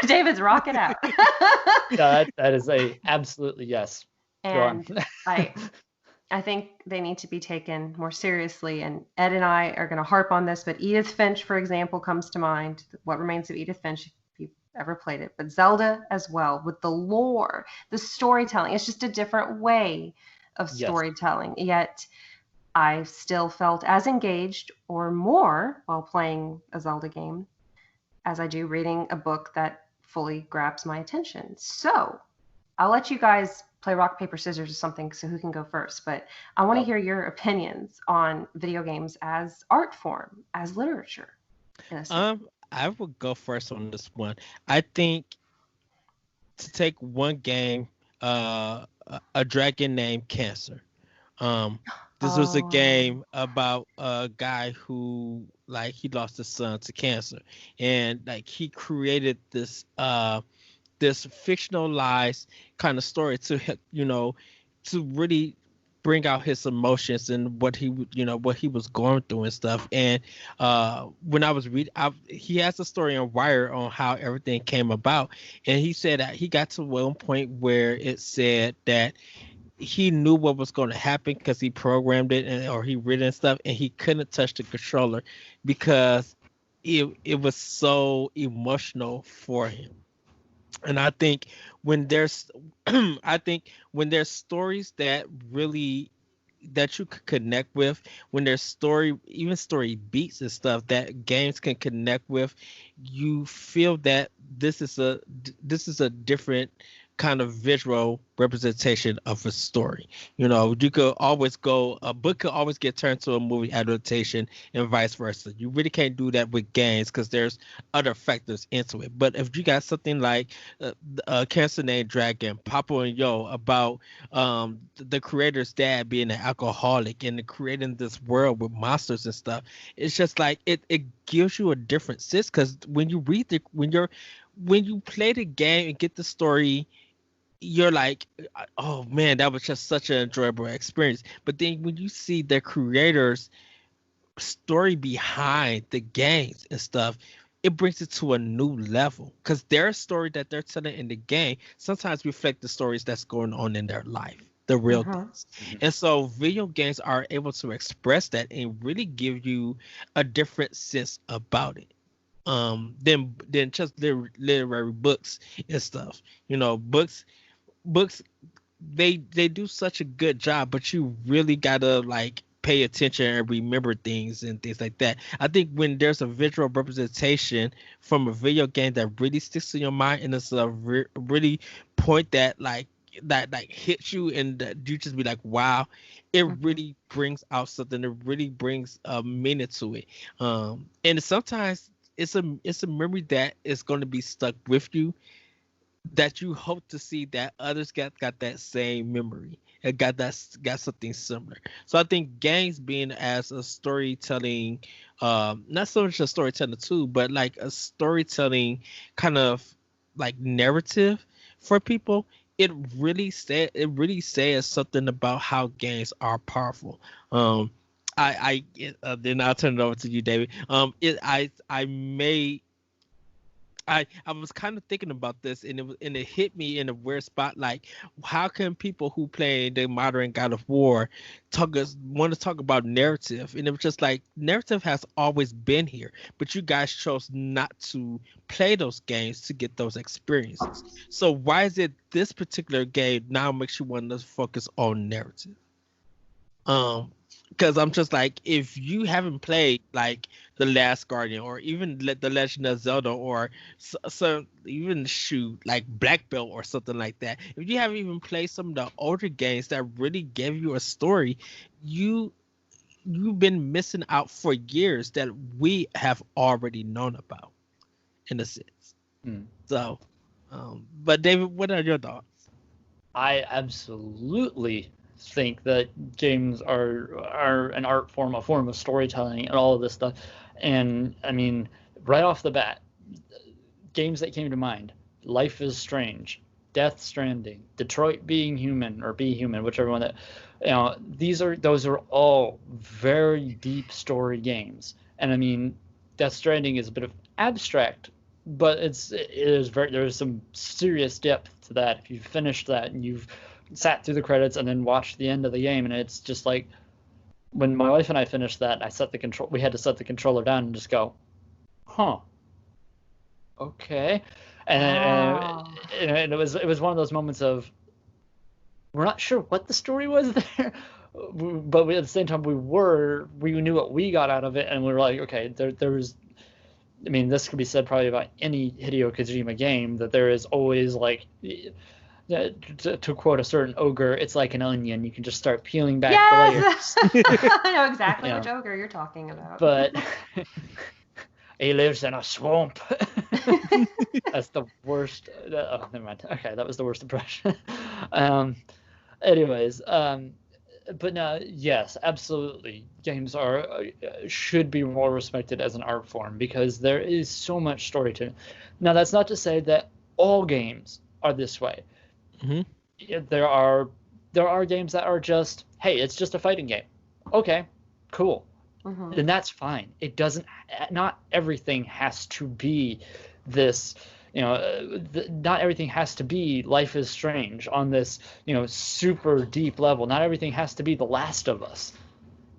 David's rocking out. that is a absolutely yes. And I think they need to be taken more seriously. And Ed and I are going to harp on this, but Edith Finch, for example, comes to mind. What Remains of Edith Finch, if you've ever played it. But Zelda as well, with the lore, the storytelling. It's just a different way of storytelling. Yet I still felt as engaged or more while playing a Zelda game as I do reading a book that fully grabs my attention. So I'll let you guys play rock, paper, scissors or something, so who can go first. But I want to hear your opinions on video games as art form, as literature. I would go first on this one. I think to take one game, A Dragon Named Cancer. This was a game about a guy who, like, he lost his son to cancer, and like he created this this fictionalized kind of story to, you know, to really bring out his emotions and what he was going through and stuff. And when I was reading, he has a story on Wire on how everything came about, and he said that he got to one point where it said that he knew what was going to happen because he programmed it or he read it and stuff, and he couldn't touch the controller because it was so emotional for him. And I think when there's stories that really that you could connect with, when there's story beats and stuff that games can connect with, you feel that this is a different kind of visual representation of a story. You know, you could always a book could always get turned to a movie adaptation and vice versa. You really can't do that with games because there's other factors into it. But if you got something like Cancer Named Dragon, Papa and Yo, about the creator's dad being an alcoholic and creating this world with monsters and stuff, it's just like it gives you a different sense, because when you play the game and get the story, you're like, oh man, that was just such an enjoyable experience. But then when you see the creators' story behind the games and stuff, it brings it to a new level, because their story that they're telling in the game sometimes reflect the stories that's going on in their life, the real things. And so video games are able to express that and really give you a different sense about it than just literary books and stuff. You know, books they do such a good job, but you really gotta like pay attention and remember things and things like that. I think when there's a visual representation from a video game that really sticks in your mind, and it's a really point that hits you, and that you just be like, wow, it really brings out something. It really brings a meaning to it. And sometimes it's a memory that is going to be stuck with you, that you hope to see that others got that same memory and got something similar. So I think games being as a storytelling, not so much a storytelling tool, but like a storytelling kind of like narrative for people, it really says something about how games are powerful. Then I'll turn it over to you, David. I was kind of thinking about this, and it hit me in a weird spot. Like, how can people who play the modern God of War want to talk about narrative? And it was just like narrative has always been here, but you guys chose not to play those games to get those experiences. So why is it this particular game now makes you want to focus on narrative? Um, because I'm just like, if you haven't played like The Last Guardian or even The Legend of Zelda or so even shoot like Black Belt or something like that, if you haven't even played some of the older games that really gave you a story, you you've been missing out for years that we have already known about in a sense. So, but David, what are your thoughts? I absolutely think that games are an art form, a form of storytelling, and all of this stuff. And I mean, right off the bat, games that came to mind: Life is Strange, Death Stranding, Detroit Being Human or Be Human, whichever one that, those are all very deep story games. And I mean, Death Stranding is a bit of abstract, but there's some serious depth to that. If you've finished that and you've sat through the credits and then watched the end of the game, and it's just like, when my wife and I finished that, we had to set the controller down and just go, huh, okay. And it was one of those moments of, we're not sure what the story was there, but at the same time we knew what we got out of it, and we were like, okay, there was, I mean, this could be said probably about any Hideo Kojima game, that there is always, like, to quote a certain ogre, it's like an onion. You can just start peeling back the layers. I know exactly which ogre you're talking about. But he lives in a swamp. That's the worst. Oh, never mind. Okay, that was the worst impression. Anyways, but no, yes, absolutely. Games should be more respected as an art form, because there is so much story to it. Now, that's not to say that all games are this way. Mm-hmm. There are games that are just, hey, it's just a fighting game. Okay, cool. Mm-hmm. Then that's fine. It doesn't. Not everything has to be this. Not everything has to be Life is Strange on this, super deep level. Not everything has to be The Last of Us.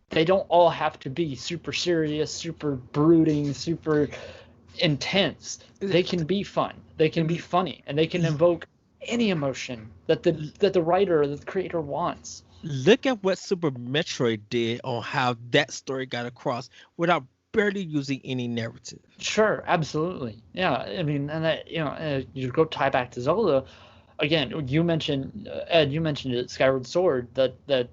They don't all have to be super serious, super brooding, super intense. They can be fun. They can be funny, and they can invoke any emotion that the writer or the creator wants. Look at what Super Metroid did on how that story got across without barely using any narrative. Sure, absolutely. Yeah, I mean, and that, you go tie back to Zelda. Again, you mentioned it, Skyward Sword, that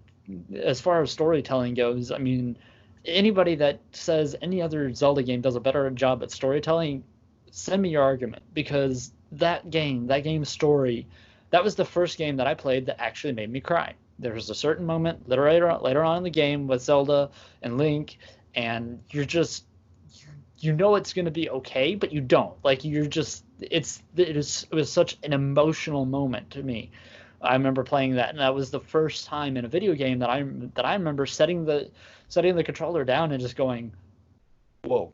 as far as storytelling goes, I mean, anybody that says any other Zelda game does a better job at storytelling, send me your argument, because that game's story, that was the first game that I played that actually made me cry. There was a certain moment later on in the game with Zelda and Link, and you're just, it's going to be okay, but you don't. Like, you're just, it was such an emotional moment to me. I remember playing that, and that was the first time in a video game that I remember setting the controller down and just going, whoa.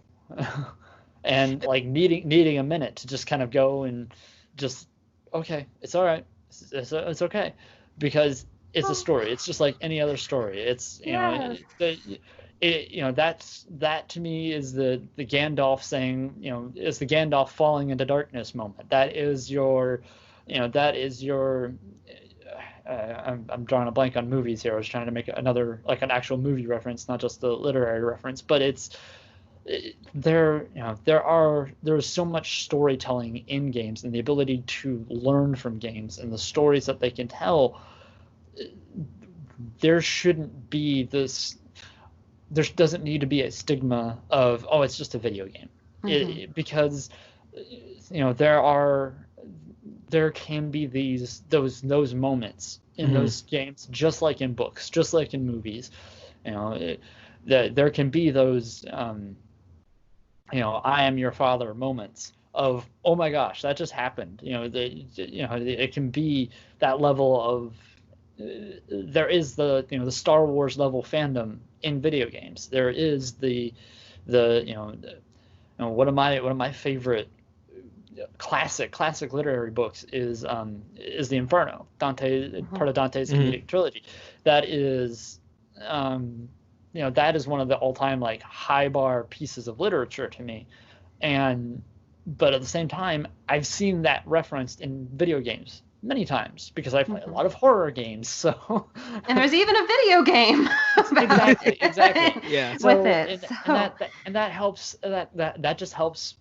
And like needing a minute to just kind of go and just, okay, it's all right, it's okay, because it's a story. It's just like any other story. It's that to me is the Gandalf saying, it's the Gandalf falling into darkness moment. That is your, I'm drawing a blank on movies here. I was trying to make another, like, an actual movie reference, not just the literary reference, but there is so much storytelling in games, and the ability to learn from games and the stories that they can tell. There shouldn't be this. There doesn't need to be a stigma of, oh, it's just a video game. Mm-hmm. Because there can be those moments in mm-hmm. those games, just like in books, just like in movies. There can be those I am your father moments of, oh my gosh, that just happened. It can be that level of, there is the Star Wars level fandom in video games. There is one of my favorite classic literary books is the Inferno, Dante, part of Dante's comedic trilogy. That is, that is one of the all-time like high bar pieces of literature to me, but at the same time, I've seen that referenced in video games many times because I play a lot of horror games. So, and there's even a video game. exactly. Yeah. So, with it, and that helps. That just helps.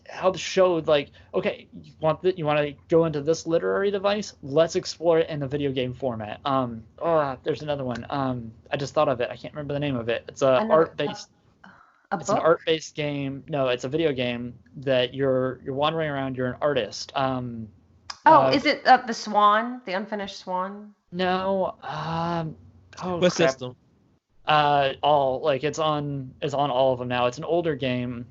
Helps show like, okay, you want to go into this literary device, let's explore it in a video game format. There's another one. I just thought of it. I can't remember the name of it. It's an art-based game. No, it's a video game that you're wandering around. You're an artist. Is it the Swan, the Unfinished Swan? No. What system? It's on all of them now. It's an older game.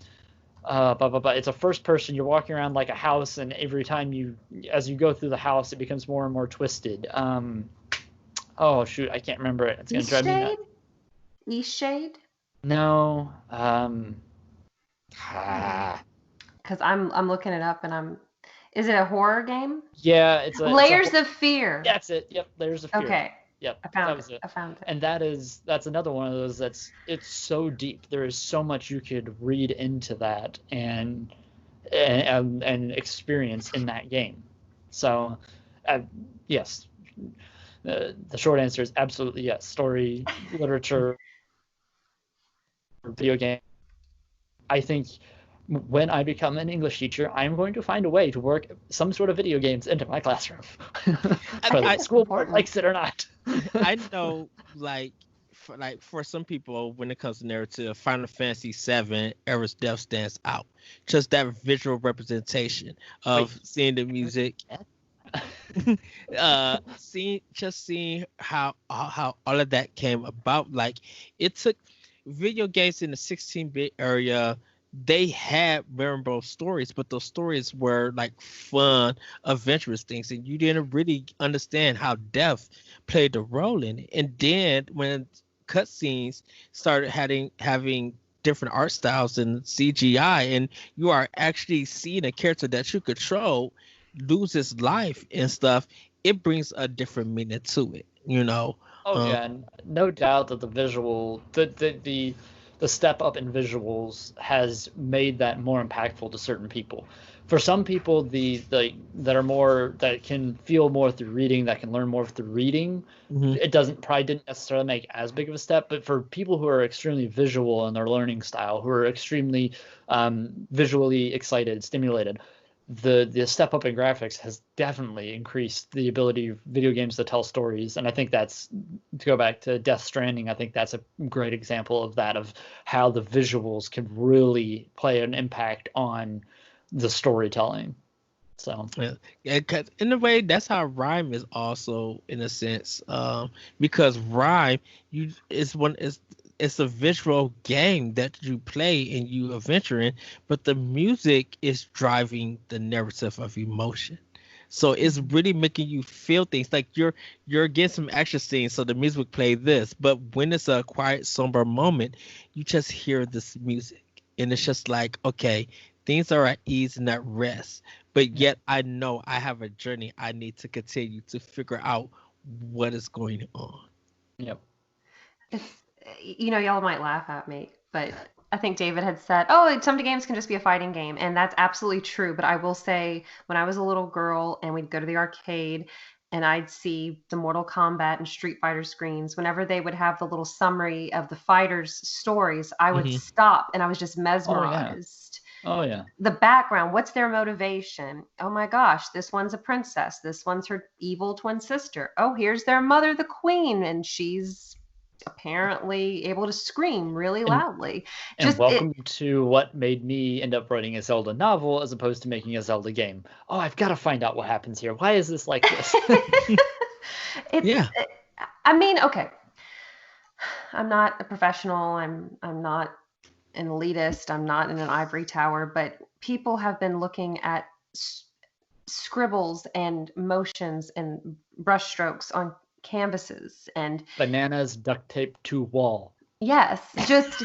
But it's a first person. You're walking around like a house, and every time as you go through the house, it becomes more and more twisted. I can't remember it. It's gonna drive me nuts. Eastshade? No. Because I'm looking it up, and is it a horror game? Yeah, it's Layers of Fear. That's it. Yep, Layers of Fear. Okay. Yep, I found it. And that's another one of those it's so deep. There is so much you could read into that and experience in that game. So, yes. The short answer is absolutely yes. Story, literature, video game. I think when I become an English teacher, I'm going to find a way to work some sort of video games into my classroom, whether the school board likes it or not. I know, for some people, when it comes to narrative, Final Fantasy VII, Era's Death stands out. Just that visual representation of seeing the music, seeing how all of that came about. Like, it took video games in the 16-bit area. They had memorable stories, but those stories were like fun, adventurous things, and you didn't really understand how death played a role in it. And then when cutscenes started having different art styles and CGI, and you are actually seeing a character that you control lose his life and stuff, it brings a different meaning to it, and no doubt that the visual, the step up in visuals has made that more impactful to certain people. For some people, that can feel more through reading, that can learn more through reading, it didn't necessarily make as big of a step. But for people who are extremely visual in their learning style, who are extremely visually excited, stimulated, the step up in graphics has definitely increased the ability of video games to tell stories. And I think that's, to go back to Death Stranding, I think that's a great example of that, of how the visuals can really play an impact on the storytelling. So yeah, cause in a way that's how Rhyme is also, in a sense, because Rhyme it's a visual game that you play and you adventure in, but the music is driving the narrative of emotion. So it's really making you feel things. Like you're getting some action scenes, so the music would play this, but when it's a quiet, somber moment, you just hear this music, and it's just like, okay, things are at ease and at rest, but yet I know I have a journey I need to continue to figure out what is going on. Yep. Y'all might laugh at me, but I think David had said, some games can just be a fighting game. And that's absolutely true. But I will say, when I was a little girl and we'd go to the arcade and I'd see the Mortal Kombat and Street Fighter screens, whenever they would have the little summary of the fighters' stories, I would stop and I was just mesmerized. Oh, yeah. The background, what's their motivation? Oh my gosh, this one's a princess. This one's her evil twin sister. Oh, here's their mother, the queen, and she's apparently able to scream really loudly. Welcome to what made me end up writing a Zelda novel as opposed to making a Zelda game. Oh, I've got to find out what happens here. Why is this like this? I mean, okay. I'm not a professional. I'm not an elitist. I'm not in an ivory tower, but people have been looking at scribbles and motions and brushstrokes on canvases and bananas duct taped to wall. Yes, just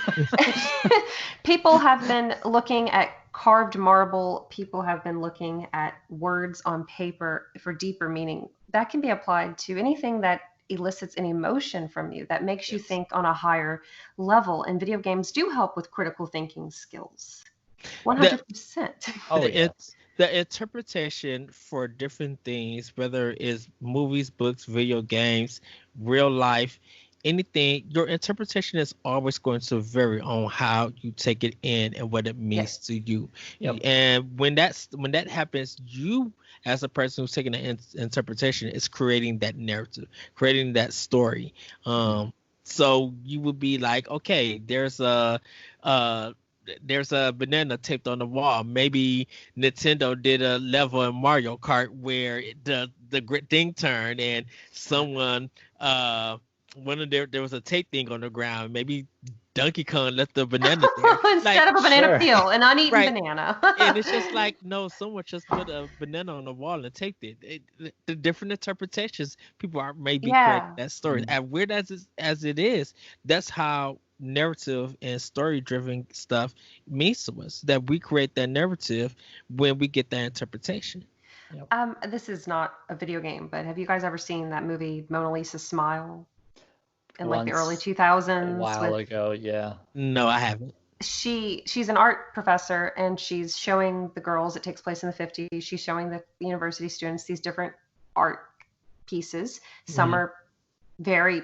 people have been looking at carved marble, people have been looking at words on paper for deeper meaning. That can be applied to anything that elicits an emotion from you, that makes you think on a higher level. And video games do help with critical thinking skills. 100%. Oh, yes. The interpretation for different things, whether it's movies, books, video games, real life, anything, your interpretation is always going to vary on how you take it in and what it means to you. Yep. And when that happens, you as a person who's taking the interpretation is creating that narrative, creating that story. So you would be like, okay, there's a banana taped on the wall. Maybe Nintendo did a level in Mario Kart where the thing turned and someone there was a tape thing on the ground. Maybe Donkey Kong left the banana there. Instead of a banana peel, an uneaten banana. And it's just like, no, someone just put a banana on the wall and taped it. The different interpretations people are maybe creating that story. And weird as it is, that's how narrative and story driven stuff means to us, that we create that narrative when we get that interpretation. This is not a video game, but have you guys ever seen that movie Mona Lisa Smile in like the early 2000s? A while ago, yeah. No, I haven't. She's an art professor, and she's showing the girls, it takes place in the 50s, she's showing the university students these different art pieces. Some are very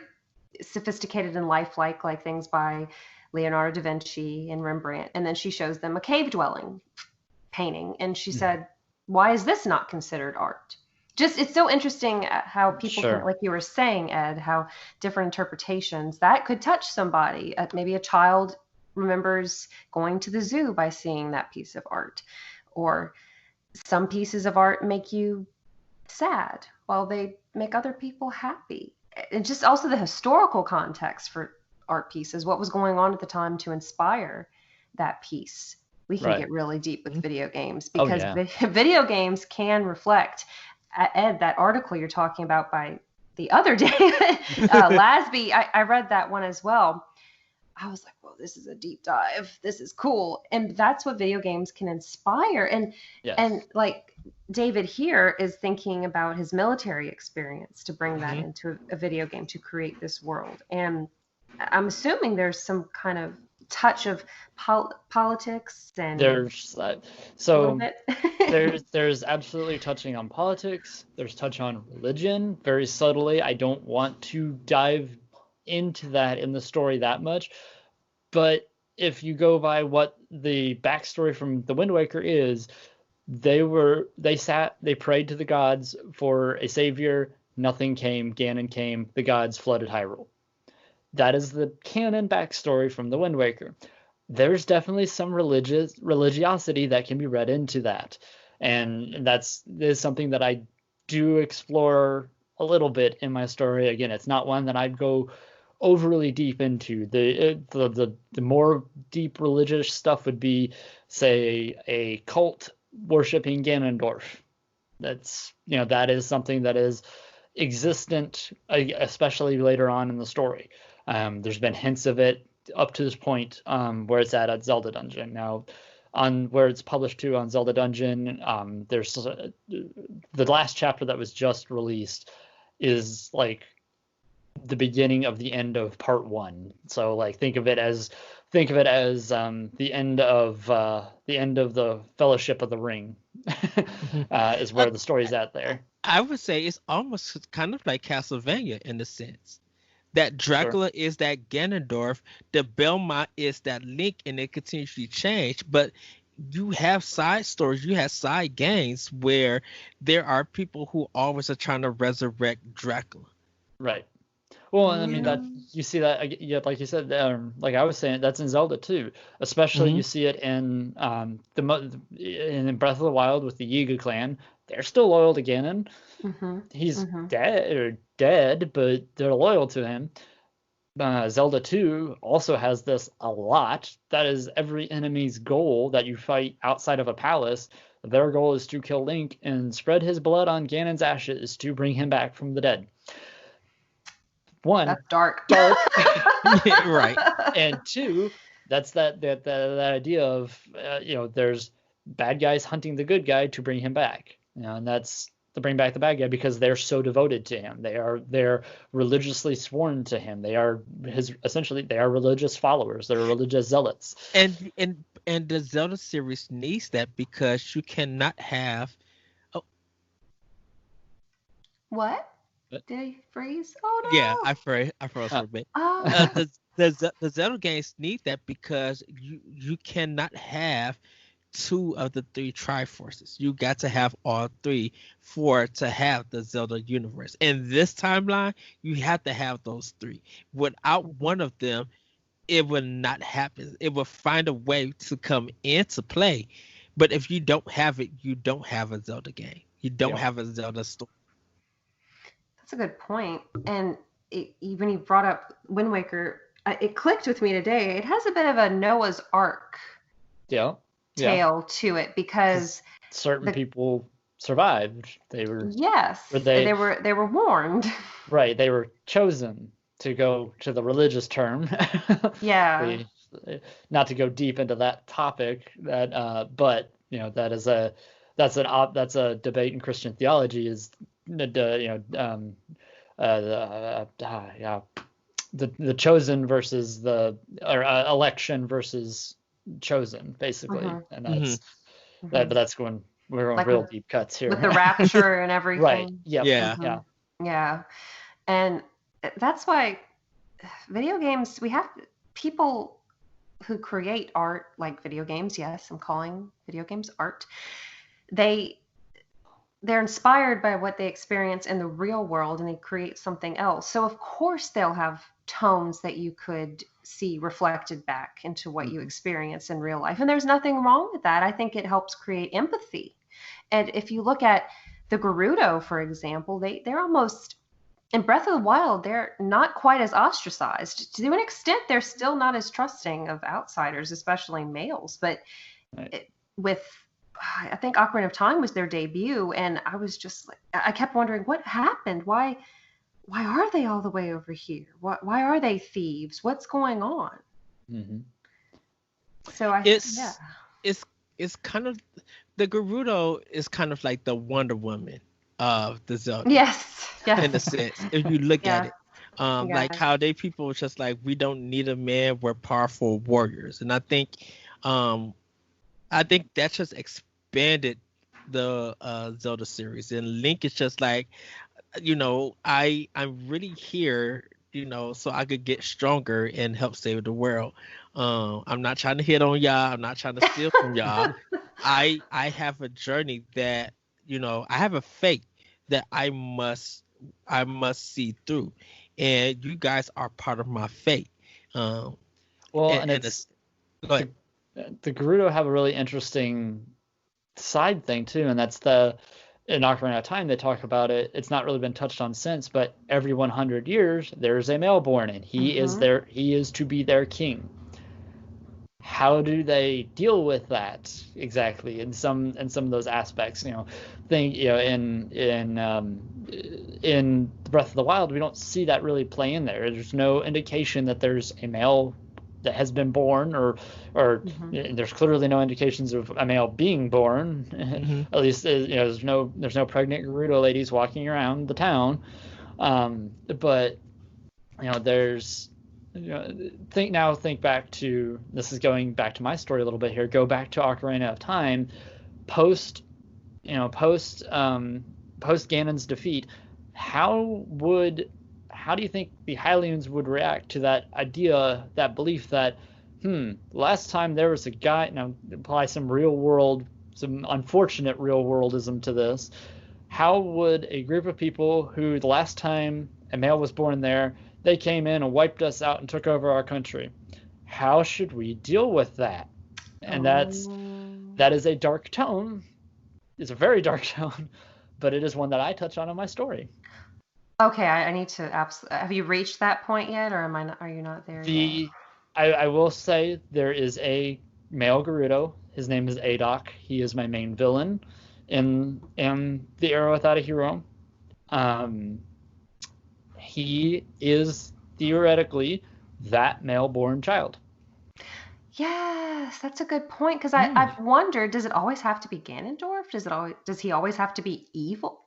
sophisticated and lifelike, like things by Leonardo da Vinci and Rembrandt, and then she shows them a cave dwelling painting, and she said, why is this not considered art? Just, it's so interesting how people can, like you were saying, Ed, how different interpretations that could touch somebody. Maybe a child remembers going to the zoo by seeing that piece of art, or some pieces of art make you sad while they make other people happy. And just also the historical context for art pieces, what was going on at the time to inspire that piece. We can get really deep with video games, because video games can reflect. Ed, that article you're talking about by the other day, Lasby, I read that one as well. I was like, well, this is a deep dive. This is cool. And that's what video games can inspire. And like David here is thinking about his military experience to bring that into a video game to create this world. And I'm assuming there's some kind of touch of politics, and there's there's absolutely touching on politics. There's touch on religion very subtly. I don't want to dive into that in the story that much, but if you go by what the backstory from the Wind Waker is, they prayed to the gods for a savior. Nothing came. Ganon came. The gods flooded Hyrule. That is the canon backstory from the Wind Waker. There's definitely some religiosity that can be read into that, and that is something that I do explore a little bit in my story. Again, it's not one that I'd go overly deep into. The more deep religious stuff would be, say, a cult worshiping Ganondorf. That is something that is existent, especially later on in the story. There's been hints of it up to this point, where it's at Zelda Dungeon. Now, on where it's published to on Zelda Dungeon, there's the last chapter that was just released is like the beginning of the end of part 1. So like think of it as the end of the Fellowship of the Ring is where the story's at there. I would say it's almost kind of like Castlevania in a sense. That Dracula is that Ganondorf, the Belmont is that Link, and it continuously change. But you have side stories, you have side games where there are people who always are trying to resurrect Dracula. Right. Well, I mean, that you see that, like you said, like I was saying, that's in Zelda too. Especially you see it in in Breath of the Wild with the Yiga clan. They're still loyal to Ganon. He's dead, but they're loyal to him. Zelda 2 also has this a lot. That is every enemy's goal that you fight outside of a palace. Their goal is to kill Link and spread his blood on Ganon's ashes to bring him back from the dead. One, that's dark. Right. And two, that's that idea of there's bad guys hunting the good guy to bring him back. And that's to bring back the bad guy because they're so devoted to him. They're religiously sworn to him. They are religious followers. They're religious zealots. And the Zelda series needs that because you cannot have. Oh. What? Did I freeze? Oh no. Yeah, I froze for a bit. Oh. The Zelda games need that because you cannot have 2 of the 3 Triforces. You got to have all 3 to have the Zelda universe. In this timeline, you have to have those 3. Without one of them, it would not happen. It will find a way to come into play. But if you don't have it, you don't have a Zelda game. You don't have a Zelda story. That's a good point. And when you brought up Wind Waker, it clicked with me today. It has a bit of a Noah's Ark tale to it because certain people survived. They were they were warned. Right, they were chosen to go to the religious term. Yeah. Not to go deep into that topic, but that's a debate in Christian theology is the chosen versus election versus chosen, basically. And that's we're going like real deep cuts here with the rapture and everything. Right. Yep. Yeah. And that's why video games, we have people who create art like video games. Yes, I'm calling video games art. They're inspired by what they experience in the real world and they create something else. So of course they'll have tones that you could see reflected back into what you experience in real life. And there's nothing wrong with that. I think it helps create empathy. And if you look at the Gerudo, for example, they're almost, in Breath of the Wild, they're not quite as ostracized. To an extent, they're still not as trusting of outsiders, especially males. But I think Ocarina of Time was their debut, and I was just like, I kept wondering what happened. Why are they all the way over here? Why are they thieves? What's going on? Mm-hmm. So it's kind of, the Gerudo is kind of like the Wonder Woman of the Zelda. Yes. In a sense, if you look at it. Like how people were just like, we don't need a man, we're powerful warriors. And I think that just expanded the Zelda series. And Link is just like, I'm really here, so I could get stronger and help save the world. I'm not trying to hit on y'all. I'm not trying to steal from y'all. I have a journey that, I have a fate that I must see through. And you guys are part of my fate. Go ahead. The Gerudo have a really interesting side thing too, and that's in Ocarina of Time they talk about it. It's not really been touched on since, but every 100 years there's a male born, and he is to be their king. How do they deal with that exactly in some of those aspects? In Breath of the Wild, we don't see that really play in there. There's no indication that there's a male that has been born, or there's clearly no indications of a male being born. At least there's no pregnant Gerudo ladies walking around the town. But there's think back to, this is going back to my story a little bit here. Go back to Ocarina of Time, post Ganon's defeat. How do you think the Hylians would react to that idea, that belief that, last time there was a guy, now apply some unfortunate real worldism to this. How would a group of people who the last time a male was born there, they came in and wiped us out and took over our country? How should we deal with that? And that is a dark tone. It's a very dark tone, but it is one that I touch on in my story. Okay, I need to have you reached that point yet, or are you not there yet? I will say there is a male Gerudo. His name is Adok. He is my main villain in The Era Without a Hero. He is theoretically that male-born child. Yes, that's a good point. Because I've wondered, does it always have to be Ganondorf? Does he always have to be evil?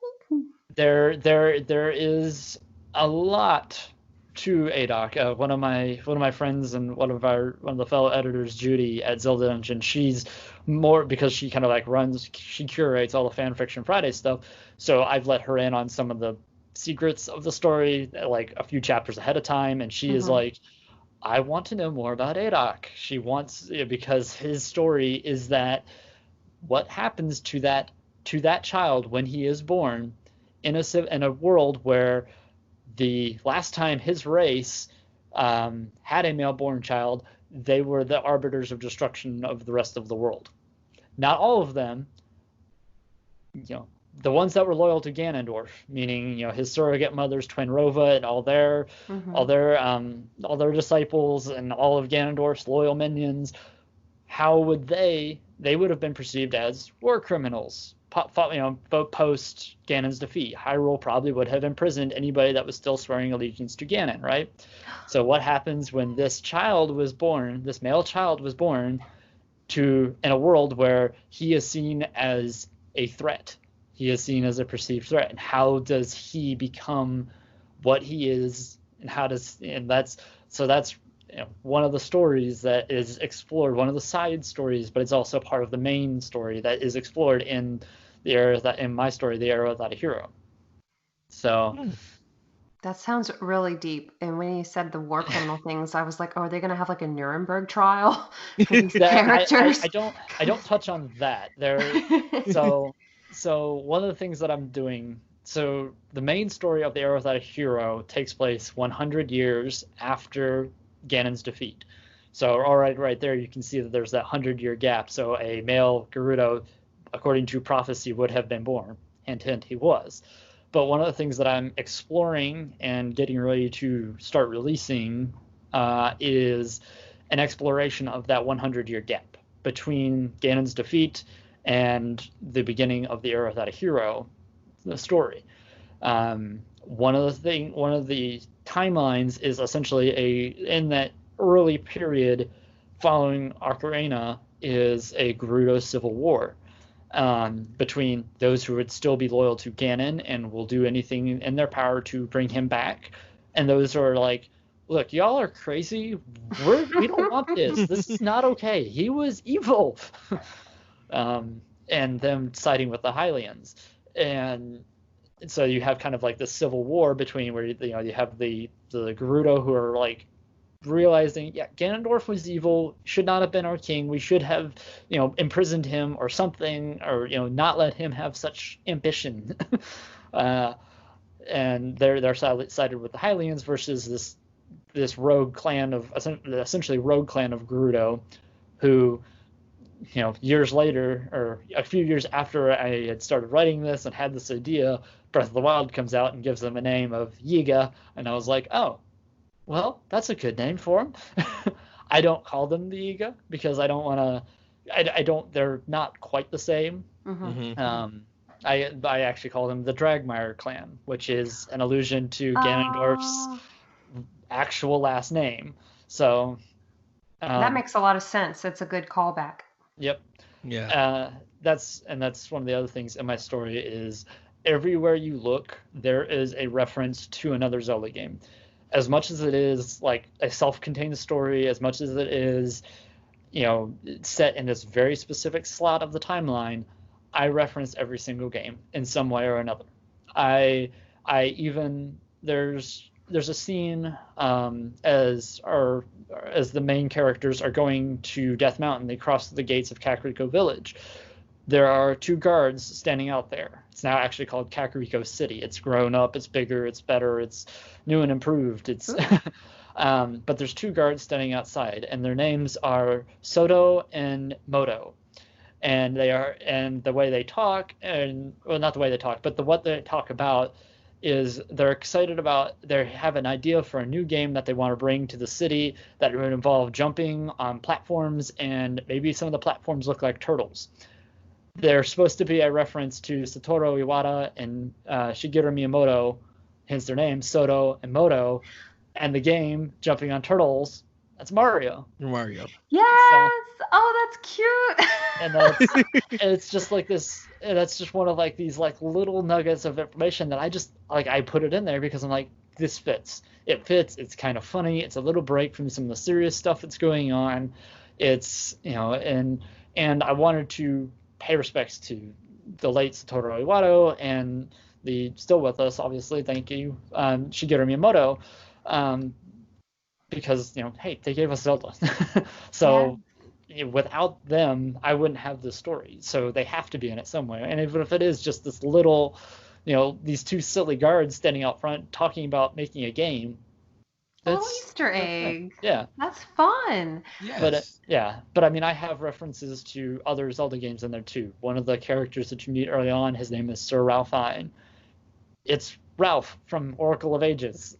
There is a lot to Adok. One of my friends and one of the fellow editors, Judy at Zelda Dungeon, she's more, because she kind of like she curates all the fan fiction Friday stuff. So I've let her in on some of the secrets of the story, like a few chapters ahead of time, and she is like, I want to know more about Adok. She wants, because his story is that what happens to that child when he is born in a world where the last time his race had a male-born child, they were the arbiters of destruction of the rest of the world. Not all of them, the ones that were loyal to Ganondorf, meaning his surrogate mothers, Twin Rova, and all their disciples and all of Ganondorf's loyal minions. How would they would have been perceived as war criminals, post Ganon's defeat. Hyrule probably would have imprisoned anybody that was still swearing allegiance to Ganon, right? So what happens when this male child was born in a world where he is seen as a threat? He is seen as a perceived threat, and how does he become what he is, and that's one of the stories that is explored, one of the side stories, but it's also part of the main story that is explored in my story, The Era Without a Hero. So that sounds really deep. And when you said the war criminal things, I was like, oh, are they going to have like a Nuremberg trial for these characters? I don't touch on that. So one of the things that I'm doing, so the main story of The Era Without a Hero takes place 100 years after Ganon's defeat. So right there you can see that there's that 100-year gap. So a male Gerudo, according to prophecy, would have been born. Hint, hint, he was. But one of the things that I'm exploring and getting ready to start releasing is an exploration of that 100-year gap between Ganon's defeat and the beginning of The Era Without a Hero, the story. One of the timelines is essentially in that early period following Ocarina is a Gerudo civil war between those who would still be loyal to Ganon and will do anything in their power to bring him back, and those who are like, look, y'all are crazy. We don't want this. This is not okay. He was evil. And them siding with the Hylians. And so you have kind of like the civil war between where you have the Gerudo who are like realizing, yeah, Ganondorf was evil, should not have been our king. We should have, imprisoned him or something, or not let him have such ambition. And they're sided with the Hylians versus this rogue clan of essentially rogue clan of Gerudo, who years later, or a few years after I had started writing this and had this idea, Breath of the Wild comes out and gives them a name of Yiga, and I was like, oh, well, that's a good name for them. I don't call them the Yiga because I don't want to. They're not quite the same. Mm-hmm. I actually call them the Dragmire clan, which is an allusion to Ganondorf's actual last name. So that makes a lot of sense. It's a good callback. Yep. Yeah. That's one of the other things in my story is everywhere you look, there is a reference to another Zelda game. As much as it is like a self-contained story, as much as it is, set in this very specific slot of the timeline, I reference every single game in some way or another. I even there's a scene as the main characters are going to Death Mountain. They cross the gates of Kakariko Village. There are two guards standing out there. It's now actually called Kakariko City. It's grown up, it's bigger, it's better, it's new and improved. It's but there's two guards standing outside, and their names are Soto and Moto. And the way they talk, not the way they talk, but what they talk about is they're excited about, they have an idea for a new game that they want to bring to the city that would involve jumping on platforms, and maybe some of the platforms look like turtles. They're supposed to be a reference to Satoru Iwata and Shigeru Miyamoto, hence their names, Soto and Moto, and the game, jumping on turtles, That's Mario. Mario. Yes. Oh, that's cute. And it's just like this. That's just one of like these like little nuggets of information that I just like. I put it in there because I'm like, this fits. It fits. It's kind of funny. It's a little break from some of the serious stuff that's going on. It's and I wanted to pay respects to the late Satoru Iwata and the still with us, obviously. Thank you, Shigeru Miyamoto. Because hey, they gave us Zelda. So without them, I wouldn't have this story. So they have to be in it somewhere. And even if it is just this little, these two silly guards standing out front talking about making a game. Easter egg. Yeah. That's fun. Yes. But I mean, I have references to other Zelda games in there too. One of the characters that you meet early on, his name is Sir Ralphine. It's Ralph from Oracle of Ages.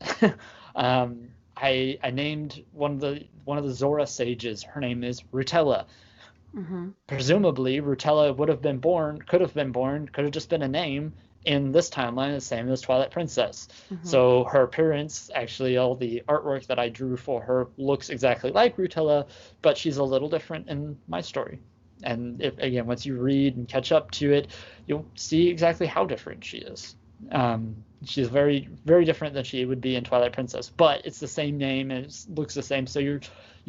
I named one of the Zora sages. Her name is Rutella. Mm-hmm. Presumably, Rutella could have just been a name in this timeline, the same as Twilight Princess. Mm-hmm. So her appearance, actually, all the artwork that I drew for her looks exactly like Rutella, but she's a little different in my story. And once you read and catch up to it, you'll see exactly how different she is. She's very, very different than she would be in Twilight Princess, but it's the same name and it looks the same. So you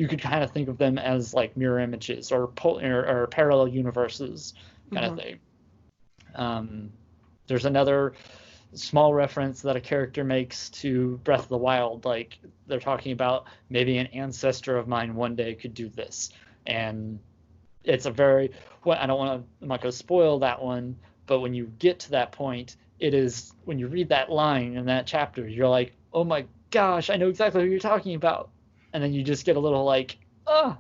could kind of think of them as like mirror images or parallel universes kind of thing. There's another small reference that a character makes to Breath of the Wild, like they're talking about maybe an ancestor of mine one day could do this, and it's I'm not going to spoil that one, but when you get to that point, it is when you read that line in that chapter, you're like, oh my gosh, I know exactly who you're talking about, and then you just get a little like, oh.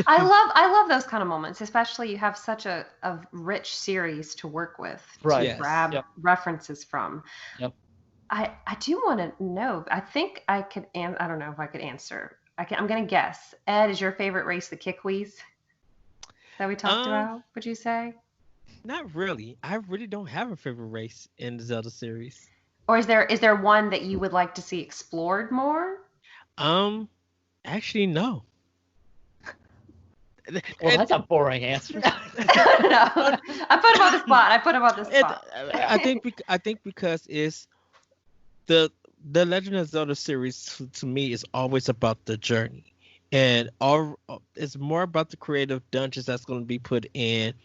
I love those kind of moments, especially you have such a rich series to work with, to grab references from. Yep. I do want to know. I think I could. I don't know if I could answer. I'm gonna guess. Ed, is your favorite race the Kikwees that we talked about? Would you say? Not really. I really don't have a favorite race in the Zelda series. Or is there one that you would like to see explored more? Actually, no. Well, that's a boring answer. No. I put him on the spot. I think because it's the Legend of Zelda series to me is always about the journey, and it's more about the creative dungeons that's going to be put in,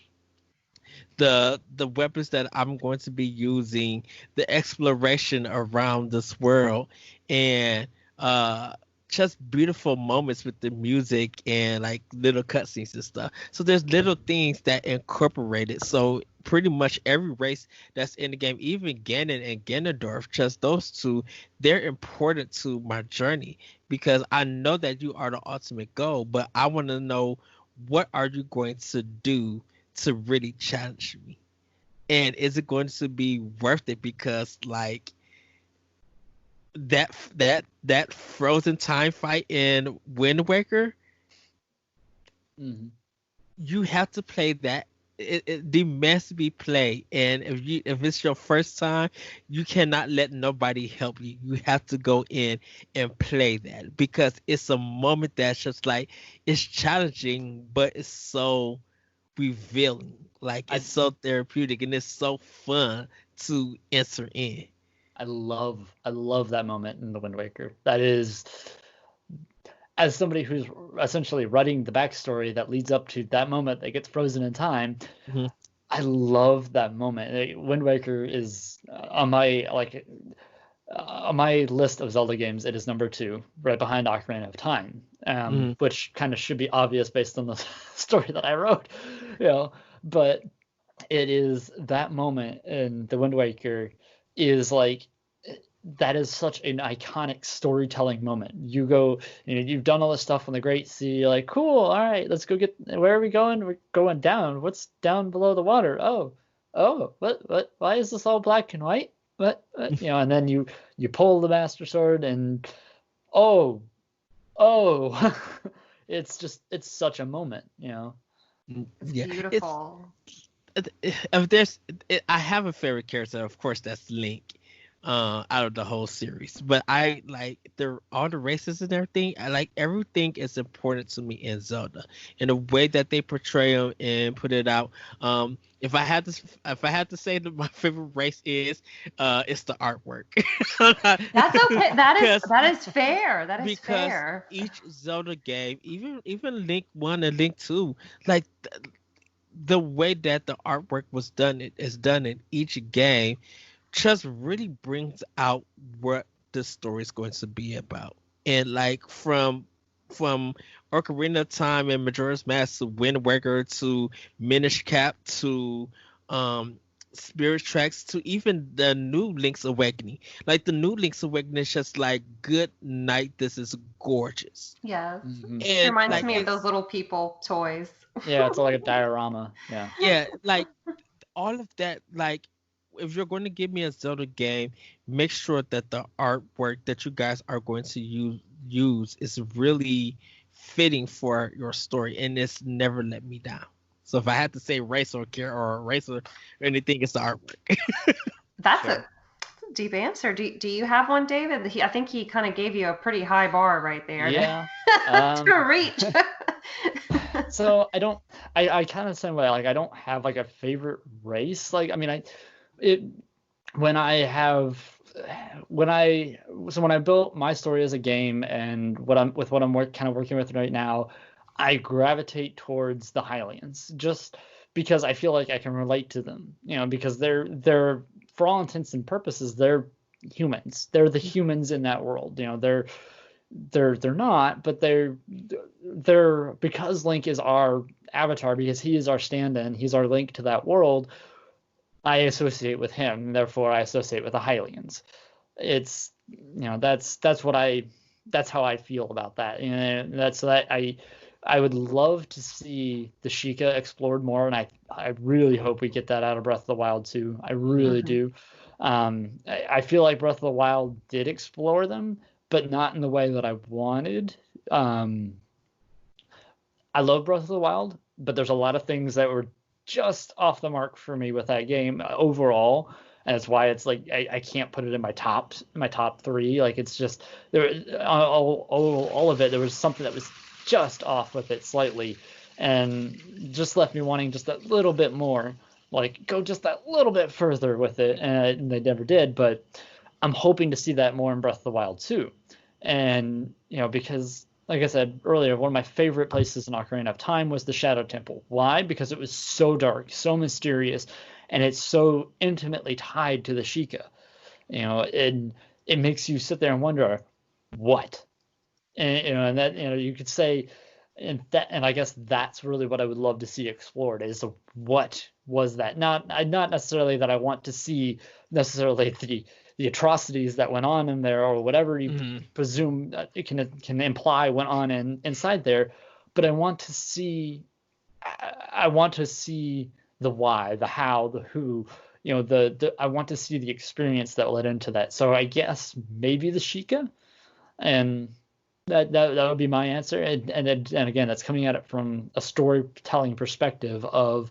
the weapons that I'm going to be using, the exploration around this world, and just beautiful moments with the music and like little cutscenes and stuff. So there's little things that incorporate it. So pretty much every race that's in the game, even Ganon and Ganondorf, just those two, they're important to my journey because I know that you are the ultimate goal, but I want to know what are you going to do to really challenge me, and is it going to be worth it? Because like that frozen time fight in Wind Waker, you have to play that. It demands to be played, and if it's your first time, you cannot let nobody help you. You have to go in and play that because it's a moment that's just like, it's challenging, but it's so revealing. Like it's so therapeutic and it's so fun to enter in. I love that moment in the Wind Waker. That is, as somebody who's essentially writing the backstory that leads up to that moment that gets frozen in time, I love that moment. Wind Waker is on my list of Zelda games. It is number 2, right behind Ocarina of Time, which kind of should be obvious based on the story that I wrote, But it is that moment in the Wind Waker is like, that is such an iconic storytelling moment. You go, you've done all this stuff on the Great Sea. You're like, cool, all right, let's go where are we going? We're going down. What's down below the water? Oh, what? Why is this all black and white? What? And then you pull the Master Sword and it's such a moment, It's beautiful. I have a favorite character, of course, that's Link. out of the whole series. But I like all the races and everything. I like everything is important to me in Zelda, and the way that they portray them and put it out. If I had to say that my favorite race is, it's the artwork. That's okay. Because That is fair. That is because fair. each Zelda game, even Link 1 and Link 2, like the way that the artwork was done, it is done in each game, just really brings out what the story is going to be about. And like from Ocarina of Time and Majora's Mask to Wind Waker to Minish Cap to Spirit Tracks to even the new Link's Awakening. Like the new Link's Awakening is just like, good night, this is gorgeous. Yes. Mhm. It And reminds like me of those little people toys. Yeah, it's like a diorama. Yeah. yeah, like all of that, like if you're going to give me a Zelda game, make sure that the artwork that you guys are going to use is really fitting for your story, and it's never let me down. So if I had to say race or care or race or anything, it's the artwork. That's Sure. a deep answer. Do you have one, David? I think he kind of gave you a pretty high bar right there Yeah. to reach. So I kind of same way. Like I don't have like a favorite race. Like I mean, it when I have when I built my story as a game and what I'm kind of working with right now, I gravitate towards the Hylians just because I feel like I can relate to them. Because they're for all intents and purposes they're humans. They're the humans in that world. They're not, but they're because Link is our avatar, because he is our stand-in, he's our link to that world. I associate with him, therefore I associate with the Hylians. It's that's how I feel about that. That's that I would love to see the Sheikah explored more, and I really hope we get that out of Breath of the Wild too. I really do. I feel like Breath of the Wild did explore them, but not in the way that I wanted. I love Breath of the Wild, but there's a lot of things that were just off the mark for me with that game overall, and that's why it's like I can't put it in my top three. Like it's just there all of it. There was something that was just off with it slightly, and just left me wanting just a little bit more. Like go just that little bit further with it, and they never did. But I'm hoping to see that more in Breath of the Wild too, and because like I said earlier, one of my favorite places in Ocarina of Time was the Shadow Temple. Why? Because it was so dark, so mysterious, and it's so intimately tied to the Sheikah. And it makes you sit there and wonder what, and that you could say, and I guess that's really what I would love to see explored is what was that? Not necessarily that I want to see necessarily the atrocities that went on in there or whatever you presume it can imply went on inside there, but I want to see the why, the how, the who, I want to see the experience that led into that. So I guess maybe the Sheikah, and that would be my answer. And again, that's coming at it from a storytelling perspective of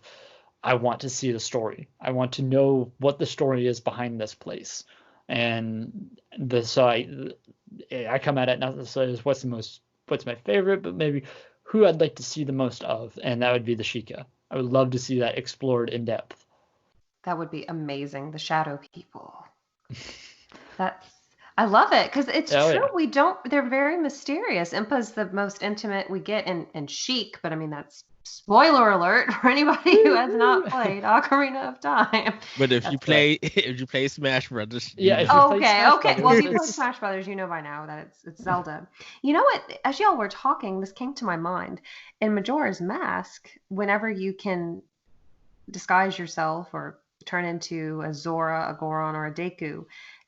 I want to see the story. I want to know what the story is behind this place. And so I come at it not necessarily as what's my favorite, but maybe who I'd like to see the most of, and that would be the Sheikah. I would love to see that explored in depth. That would be amazing. The Shadow People. I love it because it's true. Yeah. They're very mysterious. Impa's the most intimate we get in Sheik, but I mean, that's spoiler alert for anybody who has not played Ocarina of Time. But if you play Smash Brothers, okay. Well, if you play Smash Brothers, you know by now that it's Zelda. You know what? As y'all were talking, this came to my mind. In Majora's Mask, whenever you can disguise yourself or turn into a Zora, a Goron, or a Deku,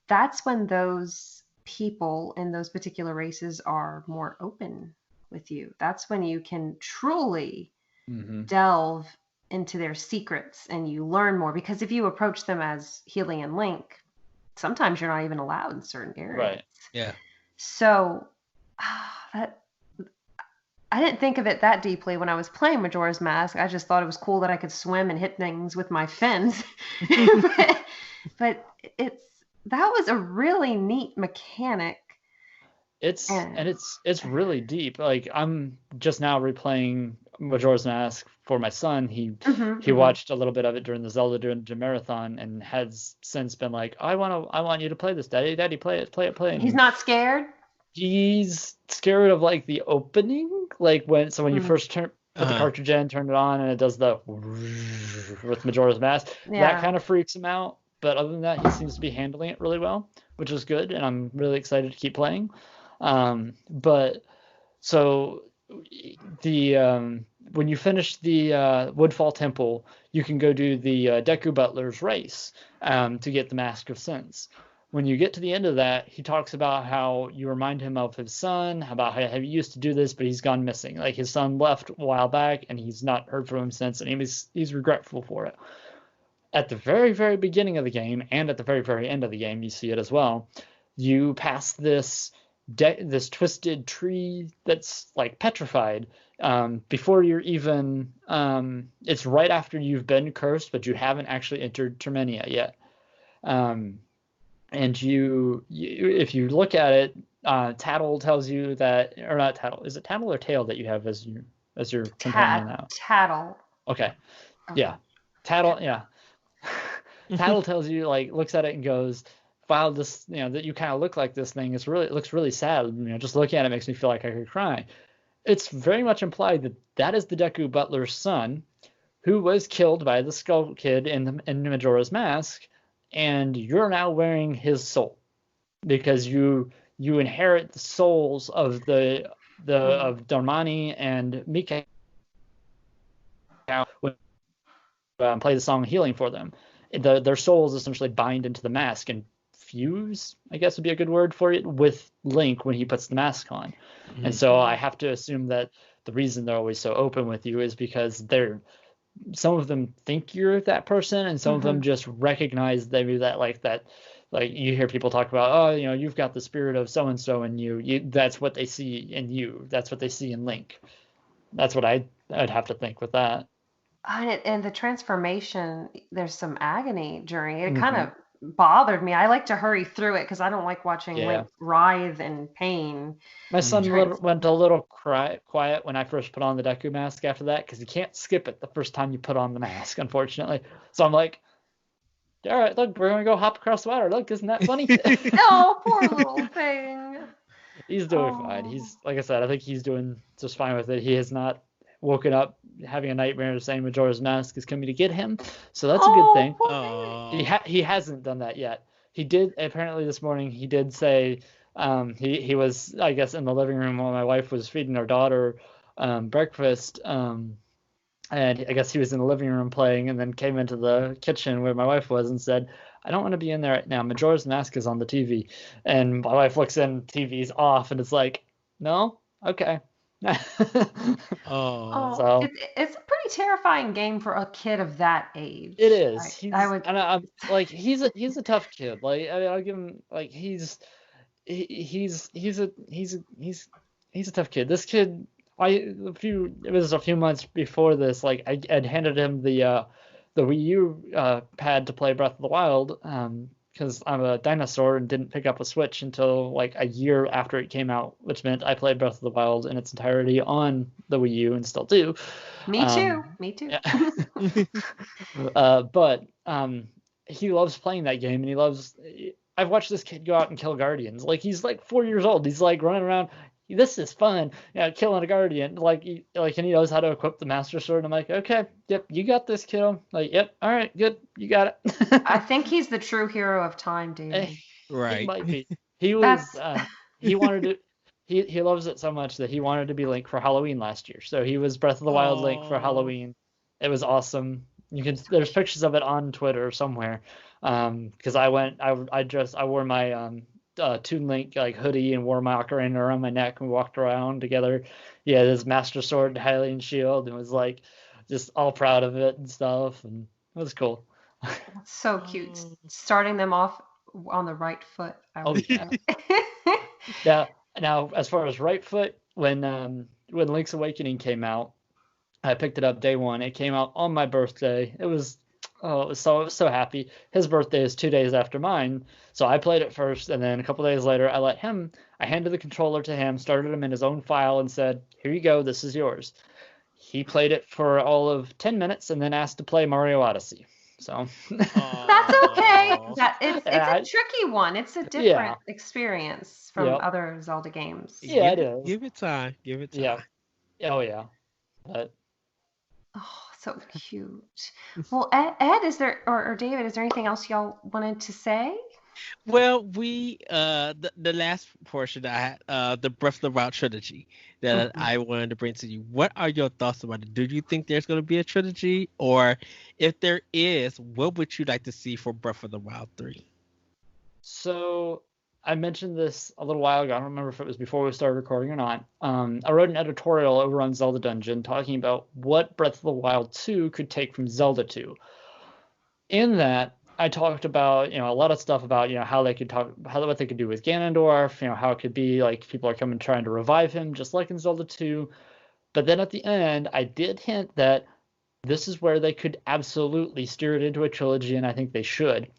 that's when those people in those particular races are more open with you. That's when you can truly delve into their secrets and you learn more. Because if you approach them as Hylian Link, sometimes you're not even allowed in certain areas. Right. Yeah. So I didn't think of it that deeply when I was playing Majora's Mask. I just thought it was cool that I could swim and hit things with my fins. but that was a really neat mechanic. It's really deep. Like I'm just now replaying Majora's Mask for my son. He watched a little bit of it during the Zelda Dungeon marathon and has since been like, I want you to play this, Daddy, play it. And he's not scared. He's scared of like the opening, like when you first put the cartridge in, turn it on, and it does the with Majora's Mask. That kind of freaks him out. But other than that, he seems to be handling it really well, which is good, and I'm really excited to keep playing. But so the when you finish the Woodfall Temple, you can go do the Deku Butler's race to get the Mask of Sense. When you get to the end of that, he talks about how you remind him of his son, about how he used to do this, but he's gone missing. Like his son left a while back, and he's not heard from him since, and he's regretful for it. At the very, very beginning of the game, and at the very, very end of the game, you see it as well. You pass this twisted tree that's like petrified before you're even. It's right after you've been cursed, but you haven't actually entered Termania yet. And you if you look at it, Tattle tells you that, or not Tattle, is it Tattle or Tail that you have as your companion now? Tattle. Okay. Yeah. Tattle, yeah. Tattle tells you, like, looks at it and goes, wow, this, that you kind of look like this thing. It looks really sad. Just looking at it makes me feel like I could cry. It's very much implied that is the Deku Butler's son, who was killed by the Skull Kid in Majora's Mask, and you're now wearing his soul because you inherit the souls of of Darmani and Mika when play the song Healing for them. Their souls essentially bind into the mask and fuse, I guess would be a good word for it, with Link when he puts the mask on. Mm-hmm. And so I have to assume that the reason they're always so open with you is because some of them think you're that person, and some of them just recognize maybe that like you hear people talk about, oh, you've got the spirit of so and so in you. That's what they see in you. That's what they see in Link. That's what I'd have to think with that. And the transformation, there's some agony during it. It kind of bothered me. I like to hurry through it because I don't like watching Link writhe in pain. My son went a little quiet when I first put on the Deku mask after that, because you can't skip it the first time you put on the mask, unfortunately. So I'm like, all right, look, we're going to go hop across the water. Look, isn't that funny? Oh, poor little thing. He's doing fine. He's, like I said, I think he's doing just fine with it. He has not woken up having a nightmare saying Majora's Mask is coming to get him, so that's a good thing. He hasn't done that yet. He did, apparently this morning, he did say he was, I guess, in the living room while my wife was feeding our daughter breakfast, and I guess he was in the living room playing, and then came into the kitchen where my wife was and said, I don't want to be in there right now. Majora's Mask is on the TV. And my wife looks in, TV's off, and it's like, no? Okay. So it's a pretty terrifying game for a kid of that age. It is. I'm like, he's a tough kid. Like, I'll give him, like, he's a tough kid. This kid, it was a few months before this, like, I'd handed him the Wii U pad to play Breath of the Wild, because I'm a dinosaur and didn't pick up a Switch until like a year after it came out, which meant I played Breath of the Wild in its entirety on the Wii U and still do. Me too. Yeah. But he loves playing that game, and I've watched this kid go out and kill Guardians. Like, he's like 4 years old. He's like running around. This is fun, killing a Guardian. And he knows how to equip the Master Sword. I'm like, okay, yep, you got this, kiddo. Like, yep, all right, good, you got it. I think he's the true hero of time, dude. Right. He might be. He was. He wanted to. He loves it so much that he wanted to be Link for Halloween last year. So he was Breath of the Wild Link for Halloween. It was awesome. There's pictures of it on Twitter somewhere. Because I wore my Toon Link like hoodie and wore my ocarina around my neck, and we walked around together. Yeah, this Master Sword and Hylian shield, and was like just all proud of it and stuff, and it was cool. So cute. Starting them off on the right foot. Yeah. Now, as far as right foot, when Link's Awakening came out, I picked it up day one. It came out on my birthday. It was Oh, I was so happy. His birthday is 2 days after mine, so I played it first, and then a couple days later, I handed the controller to him, started him in his own file, and said, "Here you go, this is yours." He played it for all of 10 minutes, and then asked to play Mario Odyssey. So That's okay. It's Yeah, a tricky one. It's a yeah, different experience from yep, other Zelda games. yeah, it is. Give it time. Give it Yeah, time. oh yeah, but Oh, so cute. Well, Ed, is there or David, is there anything else y'all wanted to say? Well, we the last portion I had the Breath of the Wild trilogy that Mhm. I wanted to bring to you. What are your thoughts about it? Do you think there's going to be a trilogy, or if there is, what would you like to see for Breath of the Wild 3? So I mentioned this a little while ago. I don't remember if it was before we started recording or not. I wrote an editorial over on Zelda Dungeon talking about what Breath of the Wild 2 could take from Zelda 2. In that, I talked about a lot of stuff about how they could what they could do with Ganondorf, how it could be like people are coming trying to revive him just like in Zelda 2. But then at the end, I did hint that this is where they could absolutely steer it into a trilogy, and I think they should.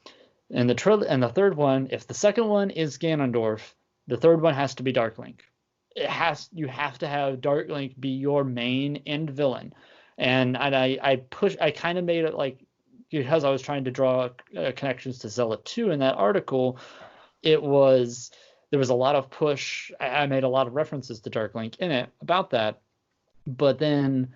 And the third one, if the second one is Ganondorf, the third one has to be Dark Link. You have to have Dark Link be your main end villain. And I kind of made it like, because I was trying to draw connections to Zelda 2 in that article, there was a lot of push. I made a lot of references to Dark Link in it about that. But then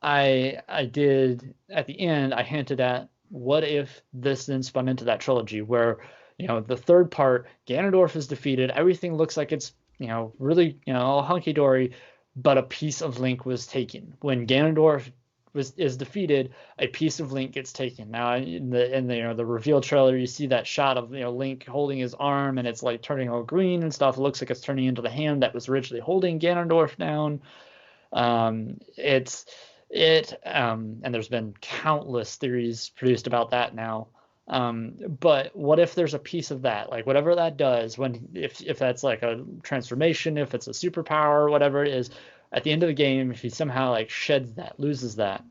I did at the end, I hinted at what if this then spun into that trilogy where the third part, Ganondorf is defeated, everything looks like it's really all hunky dory, but a piece of Link was taken. When Ganondorf is defeated, a piece of Link gets taken. Now in the reveal trailer, you see that shot of Link holding his arm, and it's like turning all green and stuff. It looks like it's turning into the hand that was originally holding Ganondorf down. And there's been countless theories produced about that now. But what if there's a piece of that, like whatever that does, if that's like a transformation, if it's a superpower, whatever it is, at the end of the game, if he somehow like sheds that, loses that,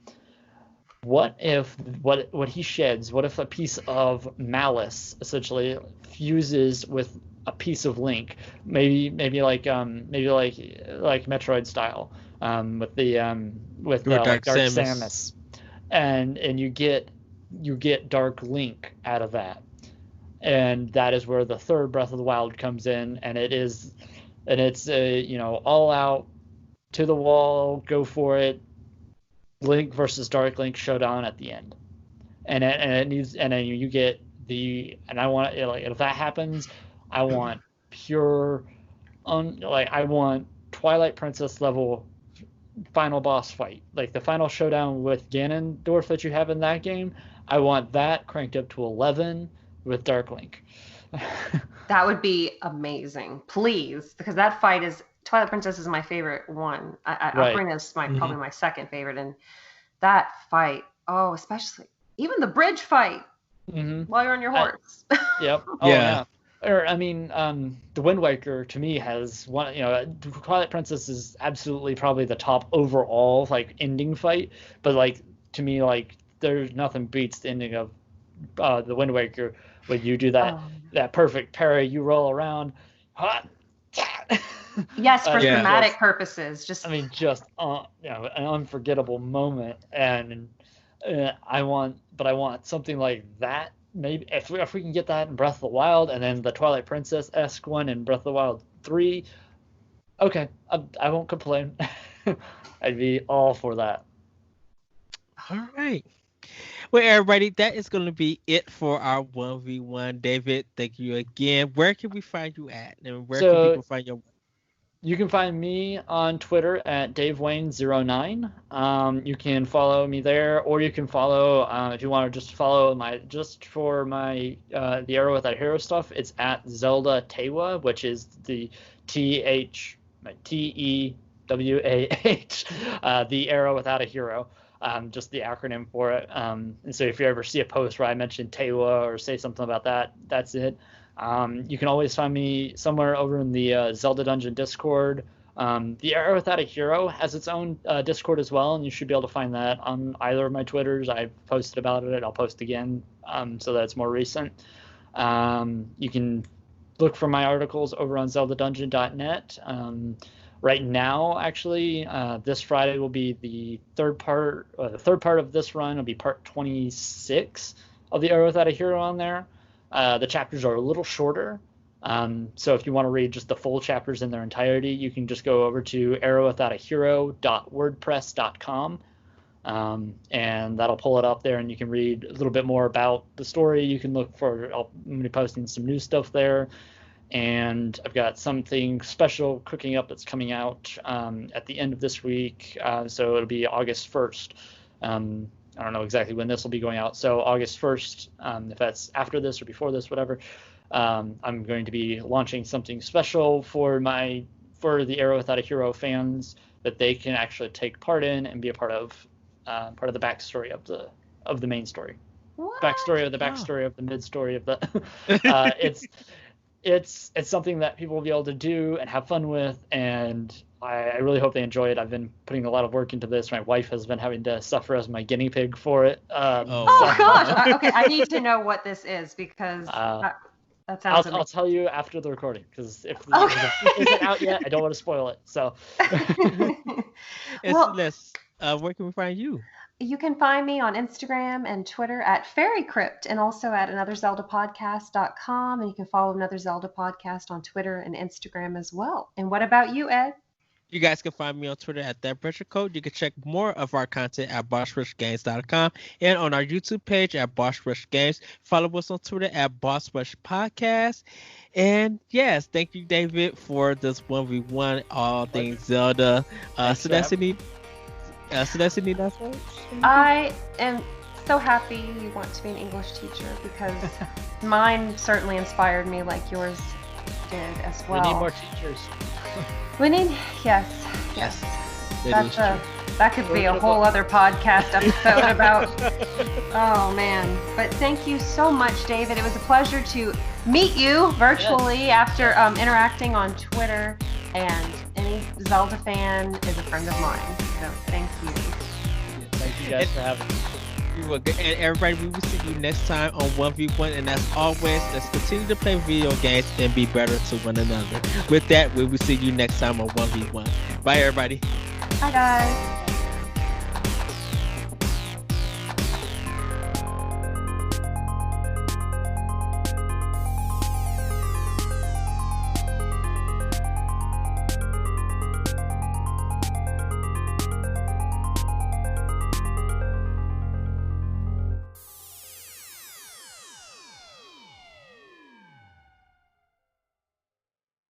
what if what he sheds, what if a piece of malice essentially fuses with a piece of Link, maybe like Metroid style, with like Dark Samus, and you get Dark Link out of that, and that is where the third Breath of the Wild comes in, and it's all out to the wall, go for it, Link versus Dark Link showdown at the end, and then you get and I want like if that happens, I want pure I want Twilight Princess level final boss fight, like the final showdown with Ganondorf that you have in that game. I want that cranked up to 11 with Dark Link. That would be amazing, please, because that fight is Twilight Princess is my favorite one. Ocarina is probably my second favorite, and that fight, especially even the bridge fight while you're on your horse. Yep. Oh yeah. Or I mean, the Wind Waker to me has one. Twilight Princess is absolutely probably the top overall like ending fight, but like to me like there's nothing beats the ending of the Wind Waker when you do that perfect parry, you roll around, Yes, for thematic purposes. Just an unforgettable moment, and I want something like that. Maybe if we can get that in Breath of the Wild, and then the Twilight Princess-esque one in Breath of the Wild 3, okay, I won't complain. I'd be all for that. All right. Well, everybody, that is going to be it for our 1v1. David, thank you again. Where can we find you at? And where can people find your... You can find me on Twitter at DaveWayne09. You can follow me there, or you can follow, if you want to just follow the Arrow Without Hero stuff, it's at Zelda Tewa, which is the TEWAH, the Arrow Without a Hero. Just the acronym for it. And so if you ever see a post where I mention Tewa or say something about that, that's it. You can always find me somewhere over in the Zelda Dungeon Discord. The Era Without a Hero has its own Discord as well, and you should be able to find that on either of my Twitters. I've posted about it. I'll post again so that it's more recent. You can look for my articles over on zeldadungeon.net. Right now, actually, this Friday will be the third part. The third part of this run will be part 26 of the Era Without a Hero on there. The chapters are a little shorter, so if you want to read just the full chapters in their entirety, you can just go over to arrowwithoutahero.wordpress.com, and that'll pull it up there, and you can read a little bit more about the story. You can look for, I'm going to be posting some new stuff there. And I've got something special cooking up that's coming out at the end of this week. So it'll be August 1st. I don't know exactly when this will be going out. So August 1st, if that's after this or before this, whatever, I'm going to be launching something special for the Era Without a Hero fans that they can actually take part in and be a part of the backstory of the main story. What? Backstory of the backstory of the mid story of the. It's something that people will be able to do and have fun with, and I really hope they enjoy it. I've been putting a lot of work into this. My wife has been having to suffer as my guinea pig for it. Gosh! Okay, I need to know what this is because that sounds. I'll tell you after the recording because if it isn't out yet, I don't want to spoil it. So, Celeste, where can we find you? You can find me on Instagram and Twitter at FairyCrypt and also at anotherzeldapodcast.com. And you can follow Another Zelda Podcast on Twitter and Instagram as well. And what about you, Ed? You guys can find me on Twitter at ThatPressureCode. You can check more of our content at BossRushGames.com and on our YouTube page at BossRushGames. Follow us on Twitter at BossRushPodcast. And yes, thank you, David, for this 1v1 all things Zelda. Celeste, need that words? I am so happy you want to be an English teacher because mine certainly inspired me like yours did as well. We need more teachers. We need, yes. That could be a whole other podcast episode about, oh man. But thank you so much, David. It was a pleasure to meet you virtually after interacting on Twitter, and any Zelda fan is a friend of mine. So thank you. Thank you guys for having me. And everybody, we will see you next time on 1v1. And as always, let's continue to play video games and be better to one another. With that, we will see you next time on 1v1. Bye, everybody. Bye, guys.